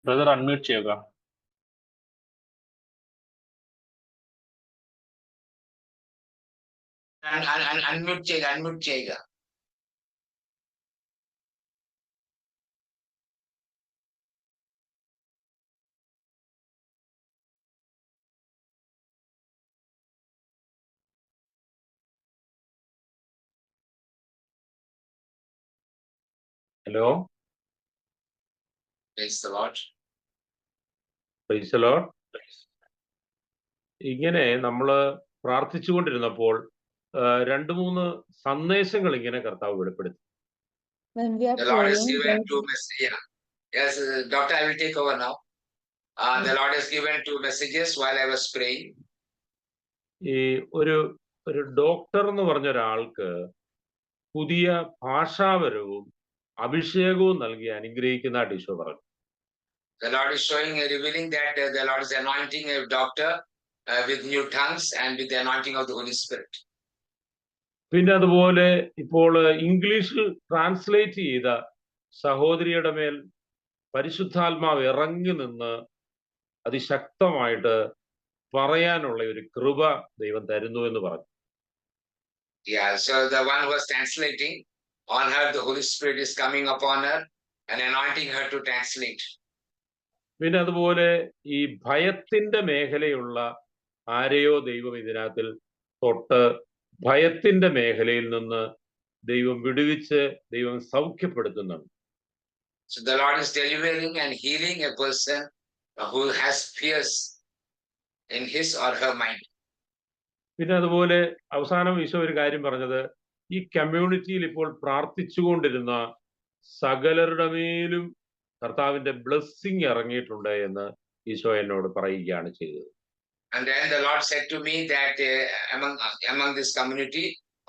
Brother unmute ചെയ്യുക. Unmute ചെയ്യുക. Hello, Praise the Lord. Praise the Lord. ഇങ്ങനെ നമ്മള് പ്രാർത്ഥിച്ചുകൊണ്ടിരുന്നപ്പോൾ 2-3 സന്ദേശങ്ങൾ ഇങ്ങനെ കർത്താവ് വെളിപ്പെടുത്തി. When we are The Lord has praying, given 2 messages. Yes, Doctor, I will take over now. The Lord has given 2 messages while I was praying. ഈ ഒരു doctor എന്ന് പറഞ്ഞ ഒരാൾക്ക് പുതിയ ഭാഷാപരവും അഭിഷേകവും നൽകി അനുഗ്രഹിക്കുന്നതായിട്ട് ഈശോ പറഞ്ഞു. The Lord is showing, revealing that the Lord is anointing a doctor with new tongues and with the anointing of the Holy Spirit. പിന്നെ അതുപോലെ ഇപ്പോൾ ഇംഗ്ലീഷിൽ ട്രാൻസ്ലേറ്റ് ചെയ്ത സഹോദരിയുടെ മേൽ പരിശുദ്ധാത്മാവ് ഇറങ്ങി നിന്ന് അതിശക്തമായിട്ട് പറയാനുള്ള ഒരു കൃപ ദൈവം തരുന്നു എന്ന് പറഞ്ഞു. Yeah, so the one who was translating, on her the Holy Spirit is coming upon her and anointing her to translate. പിന്നെ അതുപോലെ ഈ ഭയത്തിന്റെ മേഖലയുള്ള ആരെയോ ദൈവം ഇതിനകത്തിൽ തൊട്ട് ഭയത്തിന്റെ മേഖലയിൽ നിന്ന് ദൈവം വിടുവിച്ച് ദൈവം സൗഖ്യപ്പെടുത്തുന്നുണ്ട്. So the Lord is delivering and healing a person who has fears in his or her mind. പിന്നെ അതുപോലെ അവസാനം ഈശോ ഒരു കാര്യം പറഞ്ഞത്, ഈ കമ്മ്യൂണിറ്റിയിൽ ഇപ്പോൾ പ്രാർത്ഥിച്ചുകൊണ്ടിരുന്ന സകലരുടെ മേലും കർത്താവിന്റെ ബ്ലെസ്സിങ് ഇറങ്ങിയിട്ടുണ്ട് എന്ന് ഈശോ എന്നോട് പറയുകയാണ് ചെയ്തത്. And then the Lord said to me that among this community,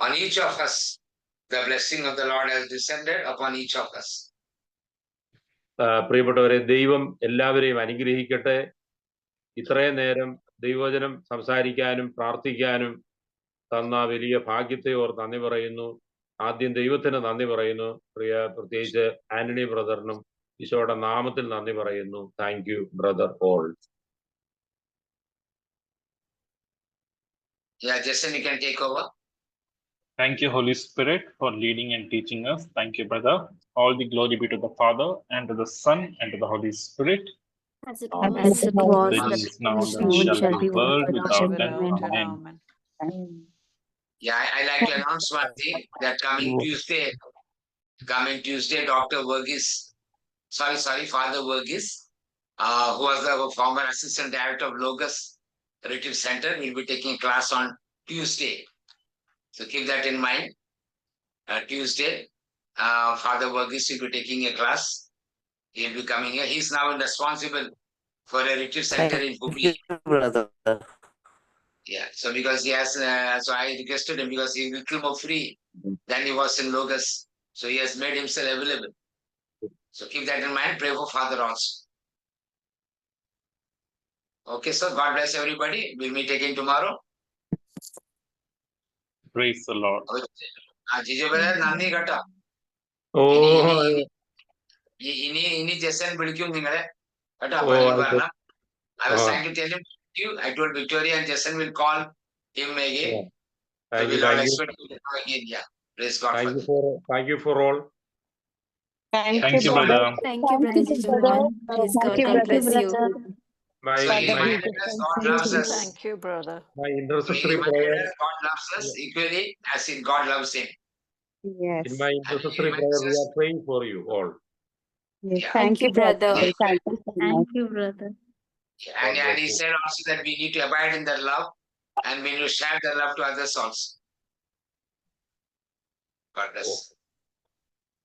on each of us, the blessing of the Lord has descended upon each of us. പ്രിയപ്പെട്ടവരെ, ദൈവം എല്ലാവരെയും അനുഗ്രഹിക്കട്ടെ. ഇത്രയും നേരം ദൈവവചനം സംസാരിക്കാനും പ്രാർത്ഥിക്കാനും തന്ന വലിയ ഭാഗ്യത്തെ ഓർത്ത് നന്ദി പറയുന്നു. ആദ്യം ദൈവത്തിന് നന്ദി പറയുന്നു. പ്രത്യേകിച്ച് ആന്റണി ബ്രദറിനും ഈശോയുടെ നാമത്തിൽ നന്ദി പറയുന്നു. Thank you brother all. Yeah, Jason, you can take over. Thank you, Holy Spirit, for leading and teaching us. Thank you, brother. All the glory be to the Father, and to the Son, and to the Holy Spirit. As it Amen. was, As it so was, it It is, is now, and and shall and shall shall be be world world without without end. end. Amen. Yeah, I like to announce one thing that coming Tuesday, Dr. Verghese, Father Verghese, who was the former assistant director of Logos Retreat Center, will be taking a class on Tuesday. So keep that in mind. Tuesday, Father Verghese will be taking a class. He'll be coming here. He's now responsible for a retreat center in Hubli. brother. Yeah, so because he has, so I requested him because he's a little more free than he was in Logos. So he has made himself available. So keep that in mind. Pray for Father also. Okay, so God bless everybody. We'll meet again tomorrow. Praise the Lord. Jijo brother, നന്ദി കേട്ടോ. ഓ ഇനി Jason വിളിക്കും നിങ്ങളെ കേട്ടോ. ഓ, പള്ളിയിൽ ആയിക്കോട്ടെ. വരണം. I was ആ. trying to tell him you. I told Victoria and Jason will call him again. So Thank you, we'll all thank you. expect him to come again. Yeah. Praise God for Thank you for all. Thank you, brother. thank you, Brother Jijovan. Praise God. God bless you. My, So he my, reminded us God loves us. Thank you, brother. my He intercessory reminded prayer. us God loves us equally as in God loves him. Yes. In my intercessory prayer, we are praying for you all. Yes. Yeah. Thank you, brother. Thank you so much. Thank you, brother. And God bless he you. said also that we need to abide in that love and we need to share the love to others also. God bless.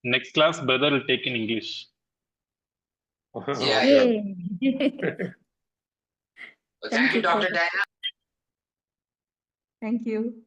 Next class, brother will take in English. Yeah, Okay. So thank you, sir. Dr. Diana. Thank you.